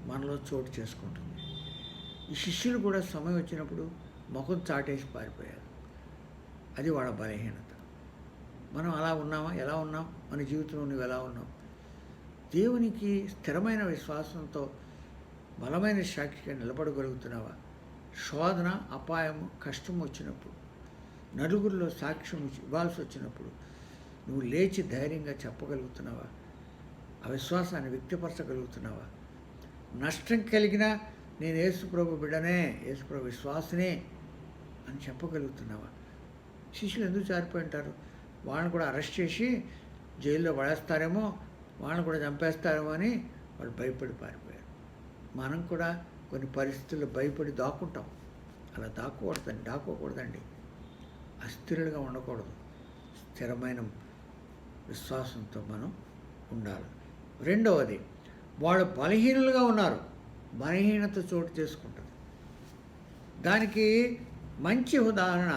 మనలో చోటు చేసుకుంటుంది. ఈ శిష్యులు కూడా సమయం వచ్చినప్పుడు ముఖం చాటేసి పారిపోయారు. అది వాళ్ళ బలహీనత. మనం అలా ఉన్నామా? ఎలా ఉన్నాం? మన జీవితంలో నువ్వు ఎలా ఉన్నావు? దేవునికి స్థిరమైన విశ్వాసంతో బలమైన సాక్షిగా నిలబడగలుగుతున్నావా? శోధన, అపాయము, కష్టం వచ్చినప్పుడు, నలుగురిలో సాక్ష్యం ఇవ్వాల్సి వచ్చినప్పుడు నువ్వు లేచి ధైర్యంగా చెప్పగలుగుతున్నావా? ఆ విశ్వాసాన్ని వ్యక్తపరచగలుగుతున్నావా? నష్టం కలిగినా నేను యేసు ప్రభు బిడ్డనే, యేసు ప్రభు విశ్వాసనే అని చెప్పగలుగుతున్నావా? శిష్యులు ఎందుకు జారిపోయి ఉంటారు? వాళ్ళని కూడా అరెస్ట్ చేసి జైల్లో పడేస్తారేమో, వాళ్ళని కూడా చంపేస్తారేమో అని వాళ్ళు భయపడి పారిపోయారు. మనం కూడా కొన్ని పరిస్థితుల్లో భయపడి దాక్కుంటాం. అలా దాక్కోకూడదండి. అస్థిరులుగా ఉండకూడదు. స్థిరమైన విశ్వాసంతో మనం ఉండాలి. రెండవది, వాళ్ళు బలహీనులుగా ఉన్నారు. బలహీనత చోటు చేసుకుంటుంది. దానికి మంచి ఉదాహరణ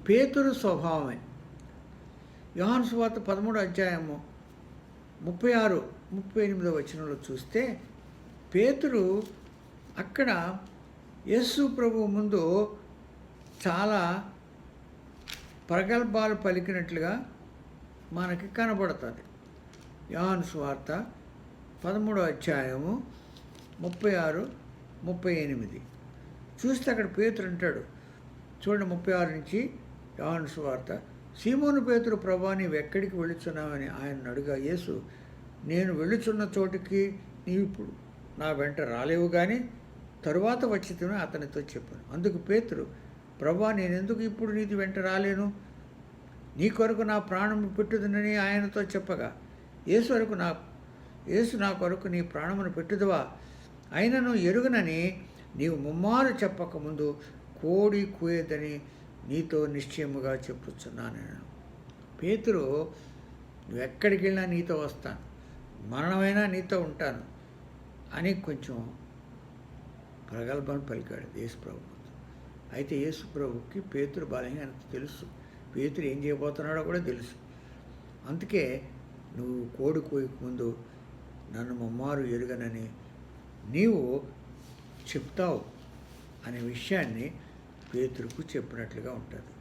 పేతురు స్వభావమే. యోహాను సువార్త 13వ అధ్యాయము 36, 38వ వచనంలో చూస్తే పేతురు అక్కడ యేసు ప్రభువు ముందు చాలా ప్రగల్భాలు పలికినట్లుగా మనకి కనబడుతుంది. యోహాను సువార్త 13వ అధ్యాయము 36, 38 చూస్తే అక్కడ పేతురు అంటాడు. చూడండి 36 నుంచి యోహాను సువార్త. సీమోను పేతురు, ప్రభువా, నీవు ఎక్కడికి వెళ్ళుచున్నావని ఆయన అడుగా, యేసు, నేను వెళ్ళుచున్న చోటికి నీవు ఇప్పుడు నా వెంట రాలేవు, కానీ తరువాత వచ్చితిని అతనితో చెప్పాను. అందుకు పేతురు, ప్రభువా, నేనెందుకు ఇప్పుడు నీతి వెంట రాలేను? నీ కొరకు నా ప్రాణము పెట్టుదునని ఆయనతో చెప్పగా, యేసు నా కొరకు నీ ప్రాణమును పెట్టుదువా? అయినను ఎరుగునని నీవు ముమ్మారు చెప్పకముందు కోడి కూయదని నీతో నిశ్చయముగా చెప్పుచున్నాను. నేను పేతురు, నువ్వు ఎక్కడికి వెళ్ళినా నీతో వస్తాను, మరణమైనా నీతో ఉంటాను అని కొంచెం ప్రగల్భం పలికాడు యేసు ప్రభు. అయితే యేసు ప్రభుకి పేతురు బలహీనత తెలుసు. పేతురు ఏం చేయబోతున్నాడో కూడా తెలుసు. అందుకే నువ్వు కోడి కోయక ముందు నన్ను ముమ్మారు ఎరుగనని నీవు చెప్తావు అనే విషయాన్ని పేతురుకు చెప్పినట్లుగా ఉంటుంది.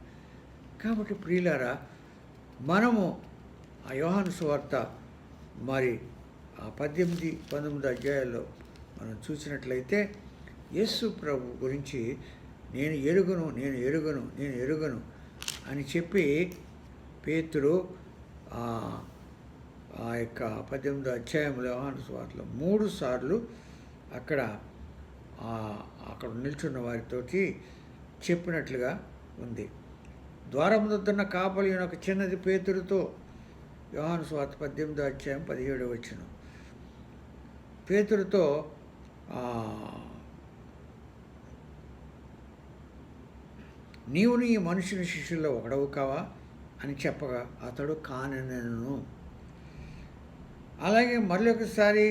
కాబట్టి ప్రియులారా, మనము ఆ యోహాను సువార్త మరి ఆ 18, 19 అధ్యాయాల్లో మనం చూసినట్లయితే యేసు ప్రభు గురించి నేను ఎరుగను అని చెప్పి పేతురు ఆ యొక్క 18వ అధ్యాయంలో యోహాను సువార్తలో 3 సార్లు అక్కడ నిల్చున్న వారితోటి చెప్పినట్లుగా ఉంది. ద్వారం వద్దన్న కాపలి ఒక చిన్నది పేతురుతో, యోహాను సువార్త 18వ అధ్యాయం 17వ వచనం, పేతురుతో నీవు నీ మనుషుని శిష్యుల్లో ఒకడవు కావా అని చెప్పగా అతడు కానెనను. అలాగే మరొకసారి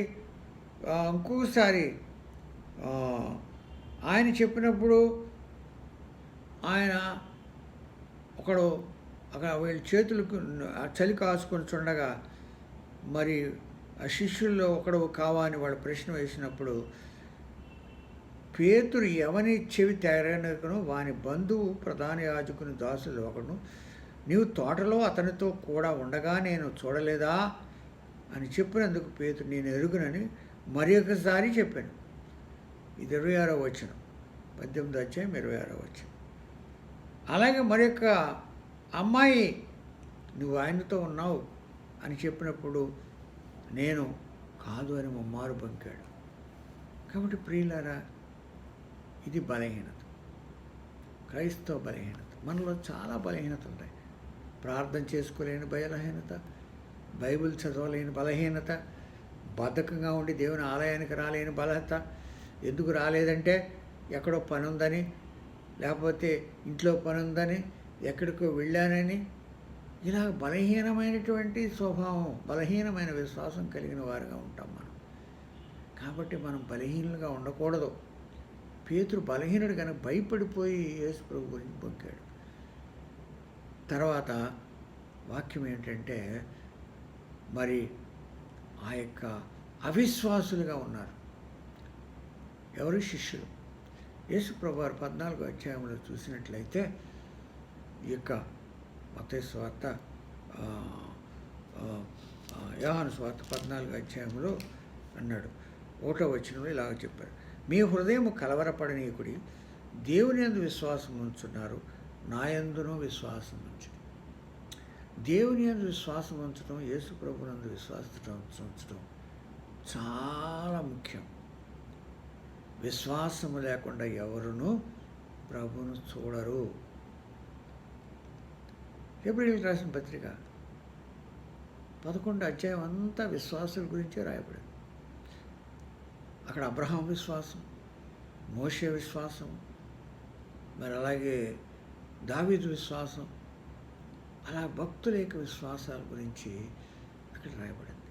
ఇంకొకసారి ఆయన చెప్పినప్పుడు ఆయన ఒకడు అక్కడ వీళ్ళ చేతులకు చలి కాసుకొని చూడగా మరి ఆ శిష్యుల్లో ఒకడు కావా అని వాళ్ళు ప్రశ్న వేసినప్పుడు పేతురు ఎవని చెవి తెరనకును వాని బంధువు ప్రధాన యాజకుని దాసులు ఒకడు, నీవు తోటలో అతనితో కూడా ఉండగా నేను చూడలేదా అని చెప్పినందుకు పేతురు నేను ఎరుగునని మరి ఒకసారి చెప్పాను. ఇది 26వ వచనం, 18వ అధ్యాయం 26వ వచనం. అలాగే మరి యొక్క అమ్మాయి నువ్వు ఆయనతో ఉన్నావు అని చెప్పినప్పుడు నేను కాదు అని ముమ్మారు బంకాడు. కాబట్టి ప్రియులారా, ఇది బలహీనత, క్రైస్తవ బలహీనత. మనలో చాలా బలహీనతలు ఉన్నాయి. ప్రార్థన చేసుకోలేని బలహీనత, బైబిల్ చదవలేని బలహీనత, బద్ధకంగా ఉండి దేవుని ఆలయానికి రాలేని బలహీనత. ఎందుకు రాలేదంటే ఎక్కడో పని ఉందని, లేకపోతే ఇంట్లో పని ఉందని, ఎక్కడికో వెళ్ళానని, ఇలా బలహీనమైనటువంటి స్వభావం, బలహీనమైన విశ్వాసం కలిగిన వారుగా ఉంటాం మనం. కాబట్టి మనం బలహీనులుగా ఉండకూడదు. పేతురు బలహీనుడు కనుక భయపడిపోయి యేసు ప్రభు గురించి బొక్కాడు. తర్వాత వాక్యం ఏంటంటే మరి ఆ యొక్క అవిశ్వాసులుగా ఉన్నారు. ఎవరు? శిష్యులు. యేసు ప్రభు వారు 14వ అధ్యాయంలో చూసినట్లయితే ఈ యొక్క మత్తయి సువార్త యోహాను సువార్త 14వ అధ్యాయంలో అన్నాడు. 1వ వచనంలో ఇలాగ చెప్పారు, మీ హృదయము కలవరపడనీయకుడి, దేవుని యందు విశ్వాసం ఉంచున్నారు, నా యందును విశ్వాసం ఉంచు. దేవుని యందు విశ్వాసం ఉంచడం, యేసు ప్రభునందు విశ్వాసం ఉంచడం చాలా ముఖ్యం. విశ్వాసము లేకుండా ఎవరునూ ప్రభువును చూడరు. హెబ్రీయులకు రాసిన పత్రిక 11 అధ్యాయం అంతా విశ్వాసుల గురించే రాయబడింది. అక్కడ అబ్రహాం విశ్వాసం, మోషే విశ్వాసం, మరి అలాగే దావీదు విశ్వాసం, అలా భక్తుల యొక్క విశ్వాసాల గురించి అక్కడ రాయబడింది.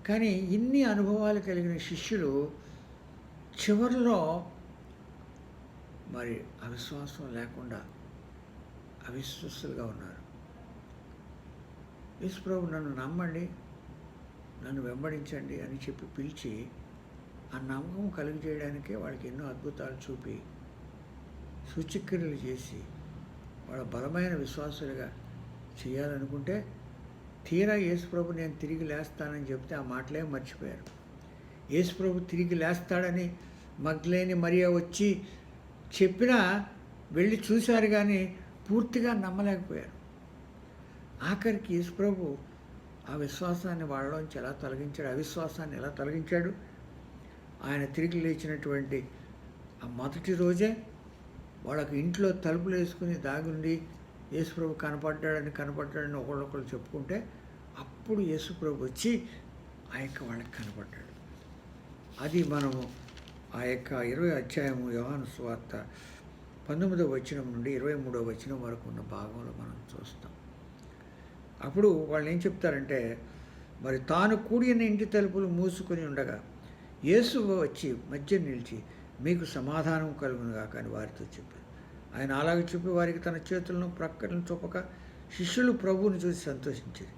కానీ ఇన్ని అనుభవాలు కలిగిన శిష్యులు చివరిలో మరి అవిశ్వాసం లేకుండా అవిశ్వస్తులుగా ఉన్నారు. యేసు ప్రభు నన్ను నమ్మండి, నన్ను వెంబడించండి అని చెప్పి పిలిచి ఆ నమ్మకం కలిగజేయడానికే వాళ్ళకి ఎన్నో అద్భుతాలు చూపి సూచక్రియలు చేసి వాళ్ళ బలమైన విశ్వాసులుగా చేయాలనుకుంటే తీరా యేసుప్రభు నేను తిరిగి లేస్తానని చెప్తే ఆ మాటలే మర్చిపోయారు. యేసుప్రభు తిరిగి లేస్తాడని మగ్దలేని మరియా వచ్చి చెప్పినా వెళ్ళి చూశారు, కానీ పూర్తిగా నమ్మలేకపోయారు. ఆఖరికి యేసుప్రభు ఆ విశ్వాసాన్ని వాళ్ళలోంచి ఎలా తొలగించాడు, అవిశ్వాసాన్ని ఎలా తొలగించాడు? ఆయన తిరిగి లేచినటువంటి ఆ మొదటి రోజే వాళ్ళకి ఇంట్లో తలుపులు వేసుకుని దాగుండి యేసుప్రభు కనపడ్డాడని ఒకళ్ళొకళ్ళు చెప్పుకుంటే అప్పుడు యేసుప్రభు వచ్చి ఆ యొక్క వాళ్ళకి కనపడ్డాడు. అది మనము ఆ యొక్క 20వ అధ్యాయము యోహాను సువార్త 19వ వచనం నుండి 23వ వచనం వరకు ఉన్న భాగంలో మనం చూస్తాం. అప్పుడు వాళ్ళు ఏం చెప్తారంటే, మరి తాను కూడిన ఇంటి తలుపులు మూసుకొని ఉండగా యేసు వచ్చి మధ్య నిలిచి మీకు సమాధానం కలుగునుగా కానీ వారితో చెప్పారు. ఆయన అలాగే చెప్పి వారికి తన చేతులను ప్రక్కలను చూపక శిష్యులు ప్రభువుని చూసి సంతోషించారు.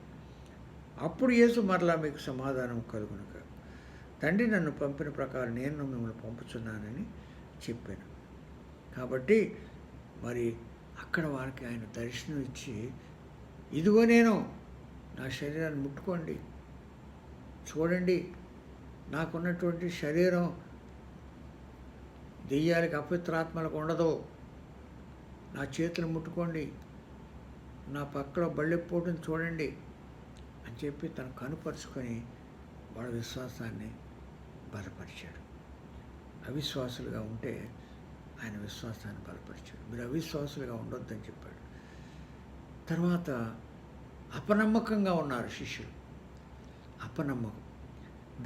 అప్పుడు యేసు మరలా మీకు సమాధానం కలుగునుగా, తండ్రి నన్ను పంపిన ప్రకారం నేను మిమ్మల్ని పంపుచున్నానని చెప్పాను. కాబట్టి మరి అక్కడ వారికి ఆయన దర్శనం ఇచ్చి, ఇదిగో నేను, నా శరీరాన్ని ముట్టుకోండి, చూడండి, నాకున్నటువంటి శరీరం దెయ్యాలకి అపవిత్రాత్మలకు ఉండదు, నా చేతులు ముట్టుకోండి, నా పక్కలో బళ్ళెప్పోటుని చూడండి అని చెప్పి తను కనుపరుచుకొని వాళ్ళ విశ్వాసాన్ని బలపరిచాడు. అవిశ్వాసులుగా ఉంటే ఆయన విశ్వాసాన్ని బలపరిచాడు. మీరు అవిశ్వాసులుగా ఉండొద్దని చెప్పాడు. తర్వాత అపనమ్మకంగా ఉన్నారు శిష్యులు. అపనమ్మకం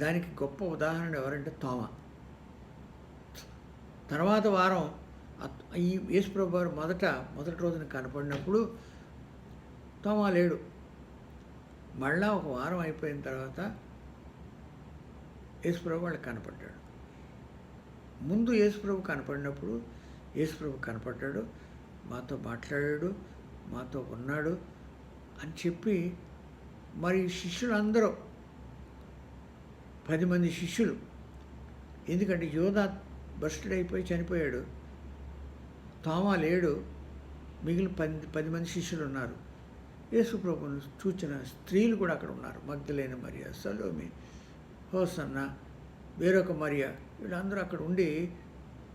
దానికి గొప్ప ఉదాహరణ ఎవరంటే తోమా. తర్వాత వారం ఈ యేసుప్రభు వారు మొదటి రోజున కనపడినప్పుడు తోమా లేడు. మళ్ళా ఒక వారం అయిపోయిన తర్వాత యేసుప్రభు వాళ్ళకి కనపడ్డాడు. ముందు యేసుప్రభు కనపడినప్పుడు యేసుప్రభు కనపడ్డాడు, మాతో మాట్లాడాడు, మాతో ఉన్నాడు అని చెప్పి మరి శిష్యులందరూ 10 మంది శిష్యులు, ఎందుకంటే యోధా బస్టెడ్ అయిపోయి చనిపోయాడు, తోమా లేడు, మిగిలిన 10 మంది శిష్యులు ఉన్నారు. యేసుప్రభును చూచిన స్త్రీలు కూడా అక్కడ ఉన్నారు. మగ్దలేని మరియా, సలోమి, హోసన్న, వేరొక మరియా, వీళ్ళందరూ అక్కడ ఉండి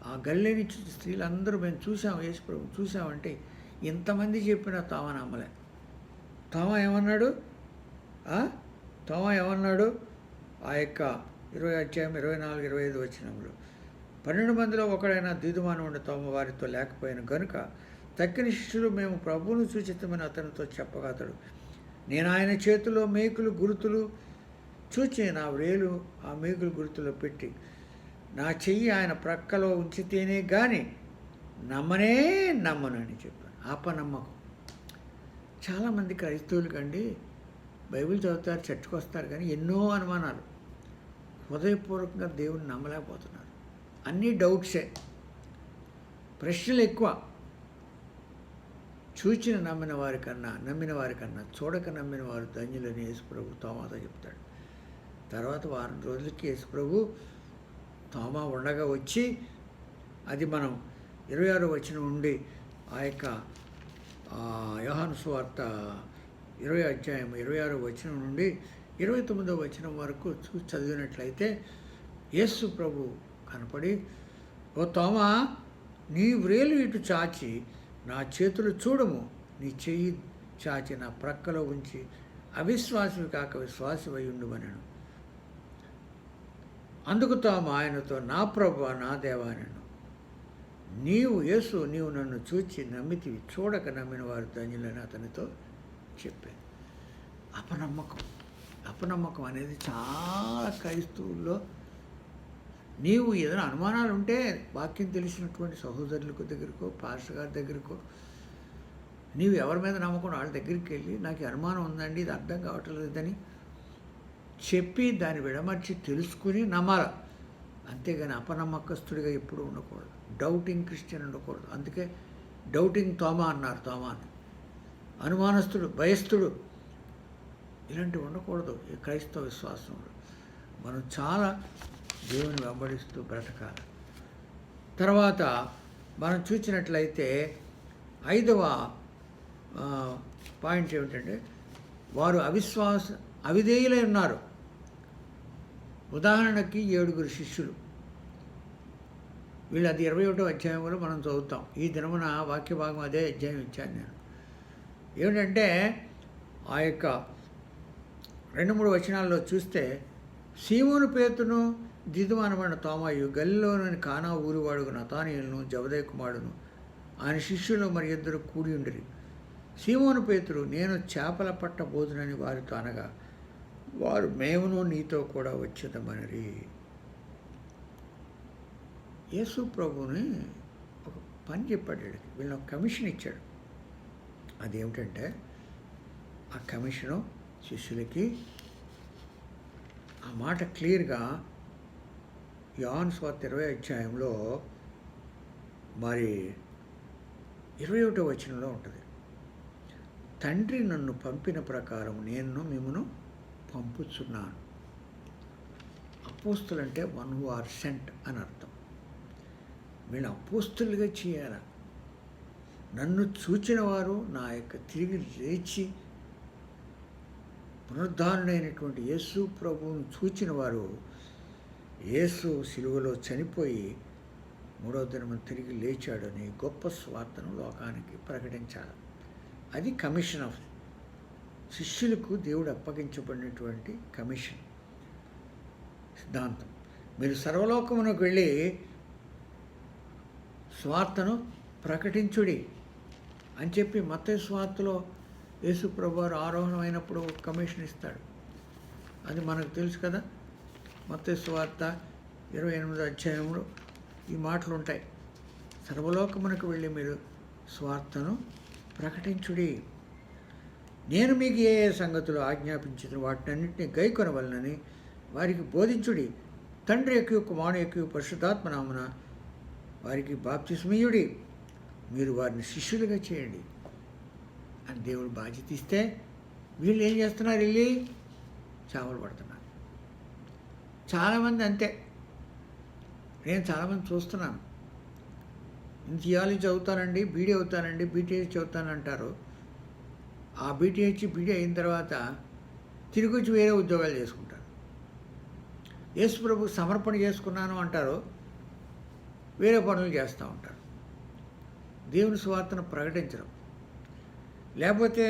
ఆ గలిలే నుంచి స్త్రీలందరూ మేము చూసాము, యేసుప్రభుని చూసామంటే ఇంతమంది చెప్పినా తోమా నమ్మలే. తోమా ఏమన్నాడు? ఆ యొక్క 20వ అధ్యాయం 24, 25 వచనంలో 12 మందిలో ఒకడైన దిదుమానవుడు తోమ వారితో లేకపోయిన గనుక తక్కిన శిష్యులు మేము ప్రభువును సూచితమని అతనితో చెప్పగా అతడు, నేను ఆయన చేతిలో మేకులు గుర్తులు చూచి నా వ్రేలు ఆ మేకులు గుర్తులో పెట్టి నా చెయ్యి ఆయన ప్రక్కలో ఉంచితేనే కానీ నమ్మను అని చెప్పాను. అపనమ్మకం. చాలామంది క్రైస్తవులకండి బైబిల్ చదువుతారు, చర్చకు వస్తారు, కానీ ఎన్నో అనుమానాలు, హృదయపూర్వకంగా దేవుని నమ్మలేకపోతున్నారు. అన్నీ డౌట్సే, ప్రశ్నలు ఎక్కువ. చూచిన నమ్మిన వారికన్నా చూడక నమ్మిన వారు ధన్యులని యేసుప్రభు తోమాతో చెప్తాడు. తర్వాత వారం రోజులకి యేసుప్రభు తోమా ఉండగా వచ్చి, అది మనం 26వ వచనం నుండి ఆ యొక్క యోహాను సువార్త 20వ అధ్యాయం 26వ వచనం నుండి 29వ వచనం వరకు చదివినట్లయితే యేసు ప్రభు కనపడి, ఓ తోమా, నీ వ్రేలు ఇటు చాచి నా చేతులు చూడము, నీ చెయ్యి చాచి నా ప్రక్కలో ఉంచి అవిశ్వాసివి కాక విశ్వాసివై ఉండుమనెను. అందుకు తోమా ఆయనతో, నా ప్రభువా, నా దేవా అనెను. నీవు నన్ను చూచి నమ్మితివి, చూడక నమ్మిన వారు ధన్యులని అతనితో చెప్పాను. అపనమ్మకం అనేది చాలా క్రైస్తవుల్లో, నీవు ఏదైనా అనుమానాలు ఉంటే వాక్యం తెలిసినటువంటి సహోదరుల దగ్గరకో పాస్టర్ గారి దగ్గరకో, నీవు ఎవరి మీద నమ్మకం వాళ్ళ దగ్గరికి వెళ్ళి నాకు అనుమానం ఉందండి, ఇది అర్థం కావట్లేదని చెప్పి దాన్ని విడమర్చి తెలుసుకుని నమ్మాల. అంతేగాని అపనమ్మకస్తుడిగా ఎప్పుడూ ఉండకూడదు. డౌటింగ్ క్రిస్టియన్ ఉండకూడదు. అందుకే డౌటింగ్ తోమా అన్నారు. తోమాని అనుమానస్తుడు, భయస్థుడు, ఇలాంటివి ఉండకూడదు. ఈ క్రైస్తవ విశ్వాసంలో మనం చాలా దేవుని వెంబడిస్తూ బ్రతకాలి. తర్వాత మనం చూసినట్లయితే 5వ పాయింట్ ఏమిటంటే, వారు అవిధేయులై ఉన్నారు. ఉదాహరణకి 7 శిష్యులు, వీళ్ళు అది 21వ అధ్యాయంలో మనం చదువుతాం. ఈ దినమున వాక్య భాగం అదే అధ్యాయం ఇచ్చాను నేను. ఏమిటంటే ఆ యొక్క 2-3 వచనాల్లో చూస్తే, సీమోను పేతును, దిదుమ అనబడిన తోమాయు, గలిలోని కానా ఊరివాడుగు నతానీయులను, జబదయి కుమారుడును ఆయన శిష్యులు మరి 2 కూడి ఉండిరి. సీమోను పేతురు, నేను చేపల పట్టబోదునని వారితో అనగా, వారు మేమును నీతో కూడా వచ్చేదమనిరి. యేసు ప్రభుని ఒక పని చెప్పాడు. వీళ్ళని ఒక కమిషన్ ఇచ్చాడు. అదేమిటంటే, ఆ కమిషను శిష్యులకి ఆ మాట క్లియర్గా యోహాను సువార్త 20వ అధ్యాయంలో మరి 21వ వచనంలో ఉంటుంది. తండ్రి నన్ను పంపిన ప్రకారం నేను మిమ్మను పంపుచున్నాను. అపోస్తులంటే వన్ హూ ఆర్ సెంట్ అని అర్థం. వీళ్ళు అపోస్తులుగా చేయాలి. నన్ను చూచిన వారు, నా యొక్క తిరిగి లేచి పునరుద్ధారుడైనటువంటి యేసు ప్రభువును చూచిన వారు, యేసు సిలువలో చనిపోయి 3వ దినమున తిరిగి లేచాడని గొప్ప స్వార్థను లోకానికి ప్రకటించాలి. అది కమిషన్ ఆఫ్ శిష్యులకు దేవుడు అప్పగించబడినటువంటి కమిషన్ సిద్ధాంతం. మీరు సర్వలోకమునకు వెళ్ళి స్వార్థను ప్రకటించుడి అని చెప్పి మత్తయి సువార్తలో యేసు ప్రభువారు ఆరోహణమైనప్పుడు కమిషన్ ఇస్తాడు. అది మనకు తెలుసు కదా. మత్తయి సువార్త 28వ అధ్యాయంలో ఈ మాటలు ఉంటాయి. సర్వలోకమునకు వెళ్ళి మీరు స్వార్థను ప్రకటించుడి. నేను మీకు ఏ సంగతులు ఆజ్ఞాపించిన వాటినన్నింటినీ గైకొనవలనని వారికి బోధించుడి. తండ్రి ఎక్కువ, కుమారుడు ఎక్కువ, పరిశుద్ధాత్మ నామమున వారికి బాప్తిస్మీయుడి. మీరు వారిని శిష్యులుగా చేయండి అని దేవుడు బాధ్యత ఇస్తే, వీళ్ళు ఏం చేస్తున్నారు? వెళ్ళి చేపలు పడుతున్నారు. చాలామంది అంతే. నేను చాలామంది చూస్తున్నాను. థియాలజీ చదువుతానండి, బీడీ అవుతానండి, బీటీహెచ్ చదువుతానంటారు. ఆ బీటీహెచ్ బీడీ అయిన తర్వాత తిరిగి వచ్చి వేరే ఉద్యోగాలు చేసుకుంటారు. యేసు ప్రభుకు సమర్పణ చేసుకున్నాను అంటారు, వేరే పనులు చేస్తూ ఉంటారు. దేవుని సువార్తను ప్రకటించడం. లేకపోతే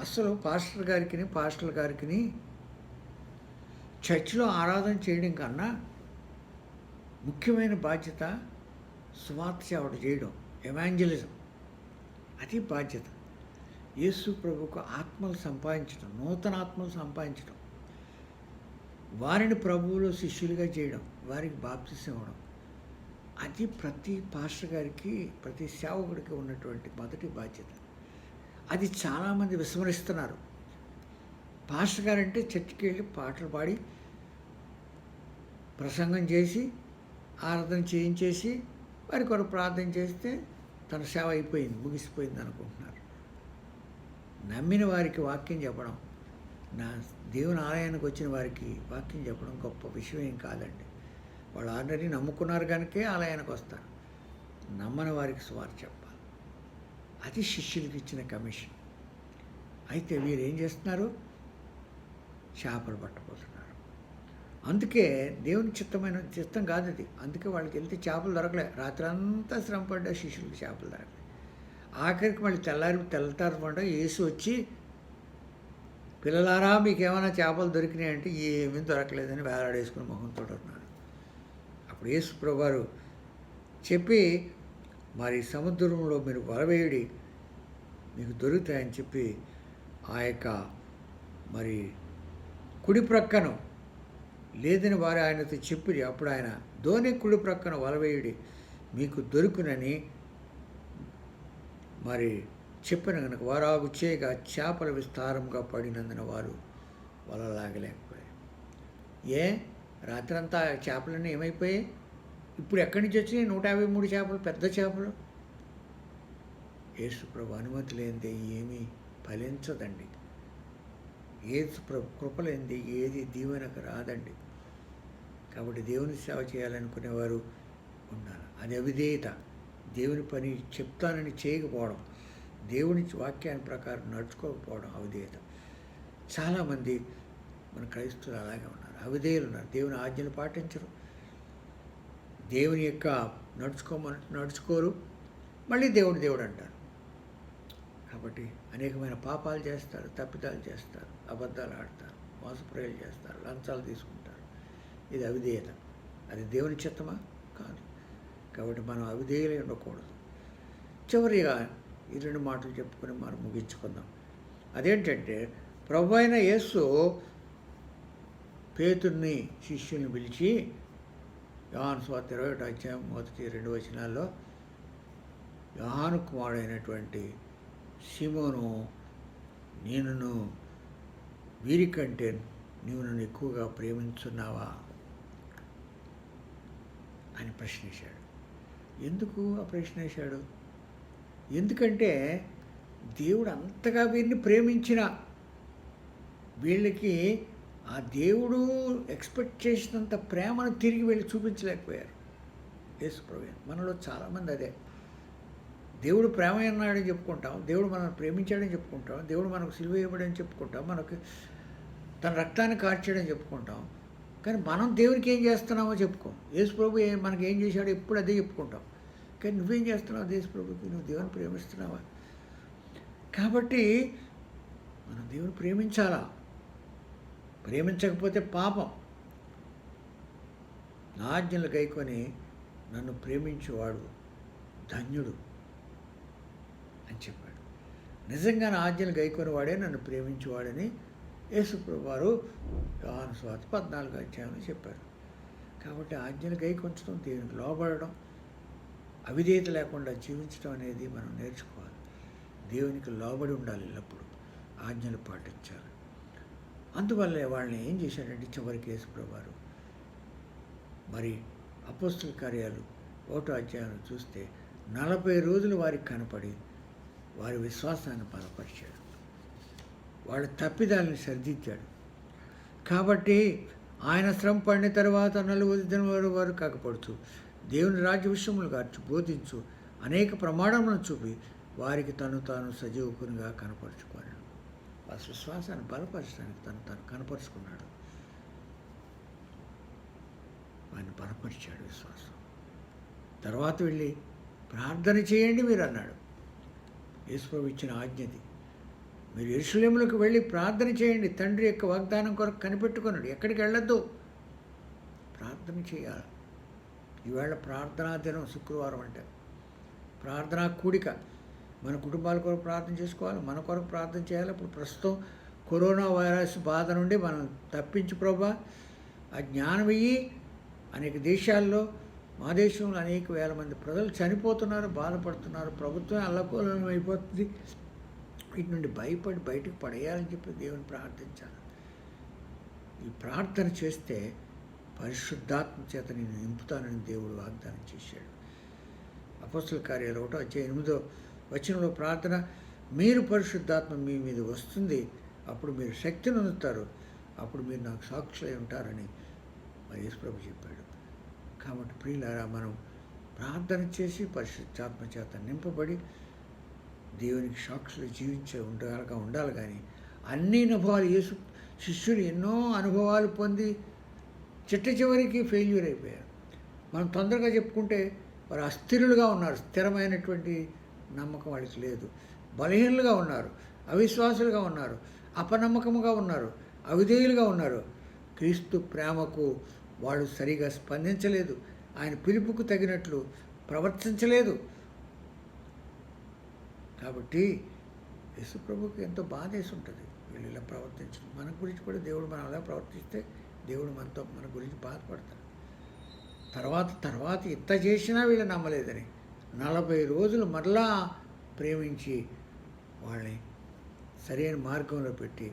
అసలు పాస్టర్ల గారికి చర్చిలో ఆరాధన చేయడం కన్నా ముఖ్యమైన బాధ్యత సువార్త సేవలు చేయడం, ఎవాంజలిజం. అది బాధ్యత. యేసు ప్రభువుకు ఆత్మలు సంపాదించడం, నూతన ఆత్మలు సంపాదించడం, వారిని ప్రభువులో శిష్యులుగా చేయడం, వారికి బాప్తిసం ఇవ్వడం. అది ప్రతి పాస్టర్ గారికి, ప్రతి సేవకుడికి ఉన్నటువంటి మొదటి బాధ్యత. అది చాలామంది విస్మరిస్తున్నారు. పాస్టర్ గారంటే చర్చికి వెళ్ళి పాటలు పాడి ప్రసంగం చేసి ఆరాధన చేయించేసి వారి కొరకు ప్రార్థన చేస్తే తన సేవ అయిపోయింది, ముగిసిపోయింది అనుకుంటున్నారు. నమ్మిన వారికి వాక్యం చెప్పడం, నా దేవుని ఆలయానికి వచ్చిన వారికి వాక్యం చెప్పడం గొప్ప విషయం ఏం కాదండి. వాళ్ళు ఆల్రెడీ నమ్ముకున్నారు కనుకే ఆలయానికి వస్తారు. నమ్మని వారికి సువార్త చెప్పాలి. అది శిష్యులకు ఇచ్చిన కమిషన్. అయితే వీరు ఏం చేస్తున్నారు? చేపలు పట్టబోతున్నారు. అందుకే దేవుని చిత్తం కాదు అది. అందుకే వాళ్ళకి వెళ్తే చేపలు దొరకలే. రాత్రి అంతా శ్రమ పడ్డా శిష్యులకు చేపలు దొరకలే. ఆఖరికి మళ్ళీ తెల్లతారు పండుగ యేసు వచ్చి, పిల్లలారా మీకు ఏమైనా చేపలు దొరికినాయంటే ఏమీ దొరకలేదని వేలాడేసుకుని మొహంతో ఉన్నారు. అప్పుడు యేసు ప్రభువారు చెప్పి మరి సముద్రంలో మీరు వలవేయుడి మీకు దొరుకుతాయని చెప్పి ఆ యొక్క మరి కుడి ప్రక్కను లేదని వారు ఆయనతో చెప్పి అప్పుడు ఆయన ధోని కుడి ప్రక్కన వలవేయుడి మీకు దొరుకునని మరి చెప్పిన కనుక వారాగు చేయగా చేపలు విస్తారంగా పడినందున వారు వల లాగలేకపోయారు. రాత్రంతా చేపలన్నీ ఏమైపోయాయి? ఇప్పుడు ఎక్కడి నుంచి వచ్చినాయి? 153 చేపలు, పెద్ద చేపలు. యేసు ప్రభు అనుమతి లేనిదే ఏమీ ఫలించదండి. యేసు ప్రభు కృప లేనిదే ఏది దీవెనకు రాదండి. కాబట్టి దేవుని సేవ చేయాలనుకునేవారు ఉండాలి. అది అవిధేయత. దేవుని పని చెప్తానని చేయకపోవడం, దేవుని వాక్యాన్ని ప్రకారం నడుచుకోకపోవడం అవిధేయత. చాలామంది మన క్రైస్తవులు అలాగే ఉన్నారు, అవిధేయులు ఉన్నారు. దేవుని ఆజ్ఞలు పాటించరు, దేవుని యొక్క నడుచుకోరు, మళ్ళీ దేవుడు అంటారు. కాబట్టి అనేకమైన పాపాలు చేస్తారు, తప్పిదాలు చేస్తారు, అబద్ధాలు ఆడతారు, మోసప్రయోగాలు చేస్తారు, లంచాలు తీసుకుంటారు. ఇది అవిధేయత. అది దేవుని చిత్తమా? కాదు. కాబట్టి మనం అవిధేయులై ఉండకూడదు. చివరిగా ఈ 2 మాటలు చెప్పుకొని మనం ముగించుకుందాం. అదేంటంటే, ప్రభు అయిన యేసు పేతుర్ని శిష్యుల్ని పిలిచి యోహాను సువార్త 21వ అధ్యాయం 1-2 వచనాల్లో యోహాను కుమారుడైనటువంటి సీమోను, నేనును వీరికంటే నీవు నన్ను ఎక్కువగా ప్రేమించున్నావా అని ప్రశ్నించాడు. ఎందుకు ఆ ప్రశ్న వేశాడు? ఎందుకంటే దేవుడు అంతగా వీరిని ప్రేమించిన వీళ్ళకి ఆ దేవుడు ఎక్స్పెక్ట్ చేసినంత ప్రేమను తిరిగి వీళ్ళు చూపించలేకపోయారు. యేసు ప్రభువే. మనలో చాలామంది అదే. దేవుడు ప్రేమ అన్నాడని చెప్పుకుంటాం, దేవుడు మనల్ని ప్రేమించాడని చెప్పుకుంటాం, దేవుడు మనకు సిలువ వేయబడని చెప్పుకుంటాం, మనకు తన రక్తాన్ని కార్చాడని చెప్పుకుంటాం. కానీ మనం దేవునికి ఏం చేస్తున్నామో చెప్పుకోం. యేసు ప్రభు మనకి ఏం చేశాడో ఎప్పుడు అదే చెప్పుకుంటాం. కానీ నువ్వేం చేస్తున్నావు యేసు ప్రభుకి? నువ్వు దేవుని ప్రేమిస్తున్నావా? కాబట్టి మనం దేవుని ప్రేమించాలా. ప్రేమించకపోతే పాపం. నా ఆజ్ఞలు గైకొని నన్ను ప్రేమించేవాడు ధన్యుడు అని చెప్పాడు. నిజంగా నా ఆజ్ఞలు గైకొని వాడే నన్ను ప్రేమించేవాడని యేసు ప్రభు వారు యోహాను సువార్త 14వ అధ్యాయంలో చెప్పారు. కాబట్టి ఆజ్ఞలు గైకొంచడం, దేవునికి లోబడడం, అవిధేయత లేకుండా జీవించడం అనేది మనం నేర్చుకోవాలి. దేవునికి లోబడి ఉండాలి, ఎల్లప్పుడూ ఆజ్ఞలు పాటించాలి. అందువల్లే వాళ్ళని ఏం చేశాడంటే చివరికి యేసు ప్రభు వారు మరి అపోస్తుల కార్యాలు 1వ అధ్యాయం చూస్తే 40 రోజులు వారికి కనపడి వారి విశ్వాసాన్ని బలపరిచాడు, వాళ్ళ తప్పిదాలను సరిదిద్దాడు. కాబట్టి ఆయన శ్రమ పడిన తర్వాత 40 దినాల వారు కాకపోవచ్చు దేవుని రాజ్య విషయములు గార్చి బోధించు అనేక ప్రమాణములను చూపి వారికి తాను సజీవకునిగా కనపరుచుకున్నాడు. ఆ విశ్వాసాన్ని బలపరచడానికి తను కనపరుచుకున్నాడు. ఆయన బలపరిచాడు విశ్వాసం. తర్వాత వెళ్ళి ప్రార్థన చేయండి మీరు అన్నాడు. యేసు ప్రభు ఇచ్చిన ఆజ్ఞది. మీరు యెరూషలేములకు వెళ్ళి ప్రార్థన చేయండి, తండ్రి యొక్క వాగ్దానం కొరకు కనిపెట్టుకున్నాడు. ఎక్కడికి వెళ్ళొద్దు, ప్రార్థన చేయాలి. ఈవేళ ప్రార్థనా దినం, శుక్రవారం అంటే ప్రార్థనా కూడిక. మన కుటుంబాల కొరకు ప్రార్థన చేసుకోవాలి, మన కొరకు ప్రార్థన చేయాలి. ఇప్పుడు ప్రస్తుతం కరోనా వైరస్ బాధ నుండి మనం తప్పించు ప్రభా, ఆ జ్ఞానం ఇయ్యి. అనేక దేశాల్లో, మా దేశంలో అనేక వేల మంది ప్రజలు చనిపోతున్నారు, బాధపడుతున్నారు, ప్రభుత్వం అల్లకూలం అయిపోతుంది. వీటి నుండి భయపడి బయటకు పడేయాలని చెప్పి దేవుని ప్రార్థించాలి. ఈ ప్రార్థన చేస్తే పరిశుద్ధాత్మ చేత నేను నింపుతానని దేవుడు వాగ్దానం చేశాడు. అపోస్తుల కార్యాలు 1వ అధ్యాయం 8వ వచనంలో ప్రార్థన, మీరు పరిశుద్ధాత్మ మీ మీద వస్తుంది, అప్పుడు మీరు శక్తిని అందుతారు, అప్పుడు మీరు నాకు సాక్షులై ఉంటారని మరి యేసు ప్రభు చెప్పాడు. కాబట్టి ప్రియులారా, మనం ప్రార్థన చేసి పరిశుద్ధాత్మ చేత నింపబడి దేవునికి సాక్షులు జీవించే ఉండాలి. కానీ అన్ని అనుభవాలు, యేసు శిష్యులు ఎన్నో అనుభవాలు పొంది చివరికి ఫెయిల్యూర్ అయిపోయారు. మనం తొందరగా చెప్పుకుంటే వారు అస్థిరులుగా ఉన్నారు, స్థిరమైనటువంటి నమ్మకం వాళ్ళకి లేదు, బలహీనులుగా ఉన్నారు, అవిశ్వాసులుగా ఉన్నారు, అపనమ్మకముగా ఉన్నారు, అవిధేయులుగా ఉన్నారు. క్రీస్తు ప్రేమకు వాళ్ళు సరిగా స్పందించలేదు. ఆయన పిలుపుకు తగినట్లు ప్రవర్తించలేదు. కాబట్టి యేసు ప్రభుకి ఎంతో బాధేసి ఉంటుంది వీళ్ళు ఇలా ప్రవర్తించడం. మన గురించి కూడా దేవుడు మనం అలా ప్రవర్తిస్తే దేవుడు మన గురించి బాధపడతాడు. తర్వాత ఇంత చేసినా వీళ్ళు నమ్మలేదని 40 రోజులు మరలా ప్రేమించి వాళ్ళని సరైన మార్గంలో పెట్టి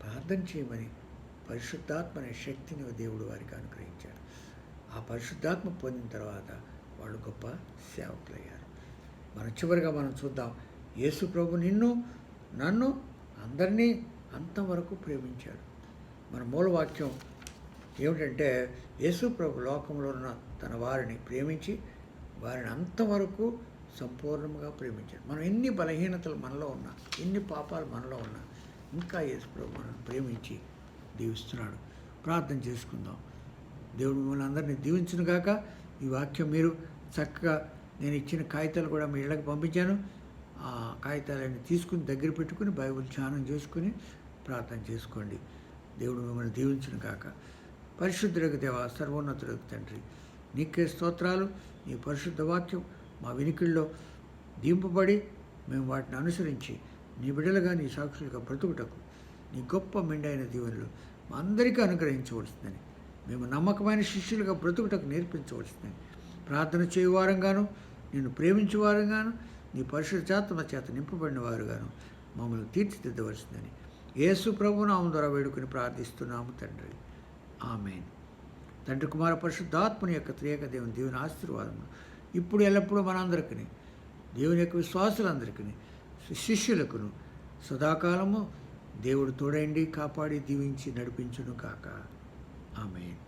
ప్రార్థన చేయమని పరిశుద్ధాత్మ అనే శక్తిని దేవుడు వారికి అనుగ్రహించాడు. ఆ పరిశుద్ధాత్మ పొందిన తర్వాత వాళ్ళు గొప్ప సేవకులయ్యారు. చివరిగా మనం చూద్దాం. యేసు ప్రభు నన్ను అందరినీ అంతవరకు ప్రేమించాడు. మన మూలవాక్యం ఏమిటంటే యేసు ప్రభు లోకంలో ఉన్న తన వారిని ప్రేమించి వారిని అంతవరకు సంపూర్ణంగా ప్రేమించాడు. మనం ఎన్ని బలహీనతలు మనలో ఉన్నా, ఎన్ని పాపాలు మనలో ఉన్నా, ఇంకా యేసు ప్రభు మనల్ని ప్రేమించి దీవిస్తున్నాడు. ప్రార్థన చేసుకుందాం. దేవుడు మిమ్మల్ని అందరినీ దీవించును గాక. ఈ వాక్యం మీరు చక్కగా నేను ఇచ్చిన కాగితాలు కూడా మీ ఇళ్ళకి పంపించాను. ఆ కాగితాలన్నీ తీసుకుని దగ్గర పెట్టుకుని బైబిల్ ధ్యానం చేసుకుని ప్రార్థన చేసుకోండి. దేవుడు మిమ్మల్ని దీవించును గాక. పరిశుద్ధులకు దేవ, సర్వోన్నతులకు తండ్రి, నీకే స్తోత్రాలు. నీ పరిశుద్ధ వాక్యం మా వినికిల్లో దింపబడి మేము వాటిని అనుసరించి నీ బిడ్డలుగా నీ సాక్షులుగా బ్రతుకుటకు నీ గొప్ప మెండైన దీవెనలు మా అందరికీ అనుగ్రహించవలసిందని, మేము నమ్మకమైన శిష్యులుగా బ్రతుకుటకు నేర్పించవలసిందని, ప్రార్థన చేయువారంగాను నిన్ను ప్రేమించేవారంగాను నీ పరిశుద్ధాత్మ చేత నింపబడిన వారుగాను మమ్మల్ని తీర్చిదిద్దవలసిందని యేసు ప్రభు నామం ద్వారా వేడుకుని ప్రార్థిస్తున్నాము తండ్రి. ఆమేన్. తండ్రి, కుమార పరిశుద్ధాత్మని యొక్క త్రియేక దేవుని ఆశీర్వాదము ఇప్పుడు ఎల్లప్పుడూ మనందరికీ, దేవుని యొక్క విశ్వాసులందరికీ, శిష్యులకును సదాకాలము దేవుడు తోడైండి కాపాడి దీవించి నడిపించును కాక. ఆమేన్.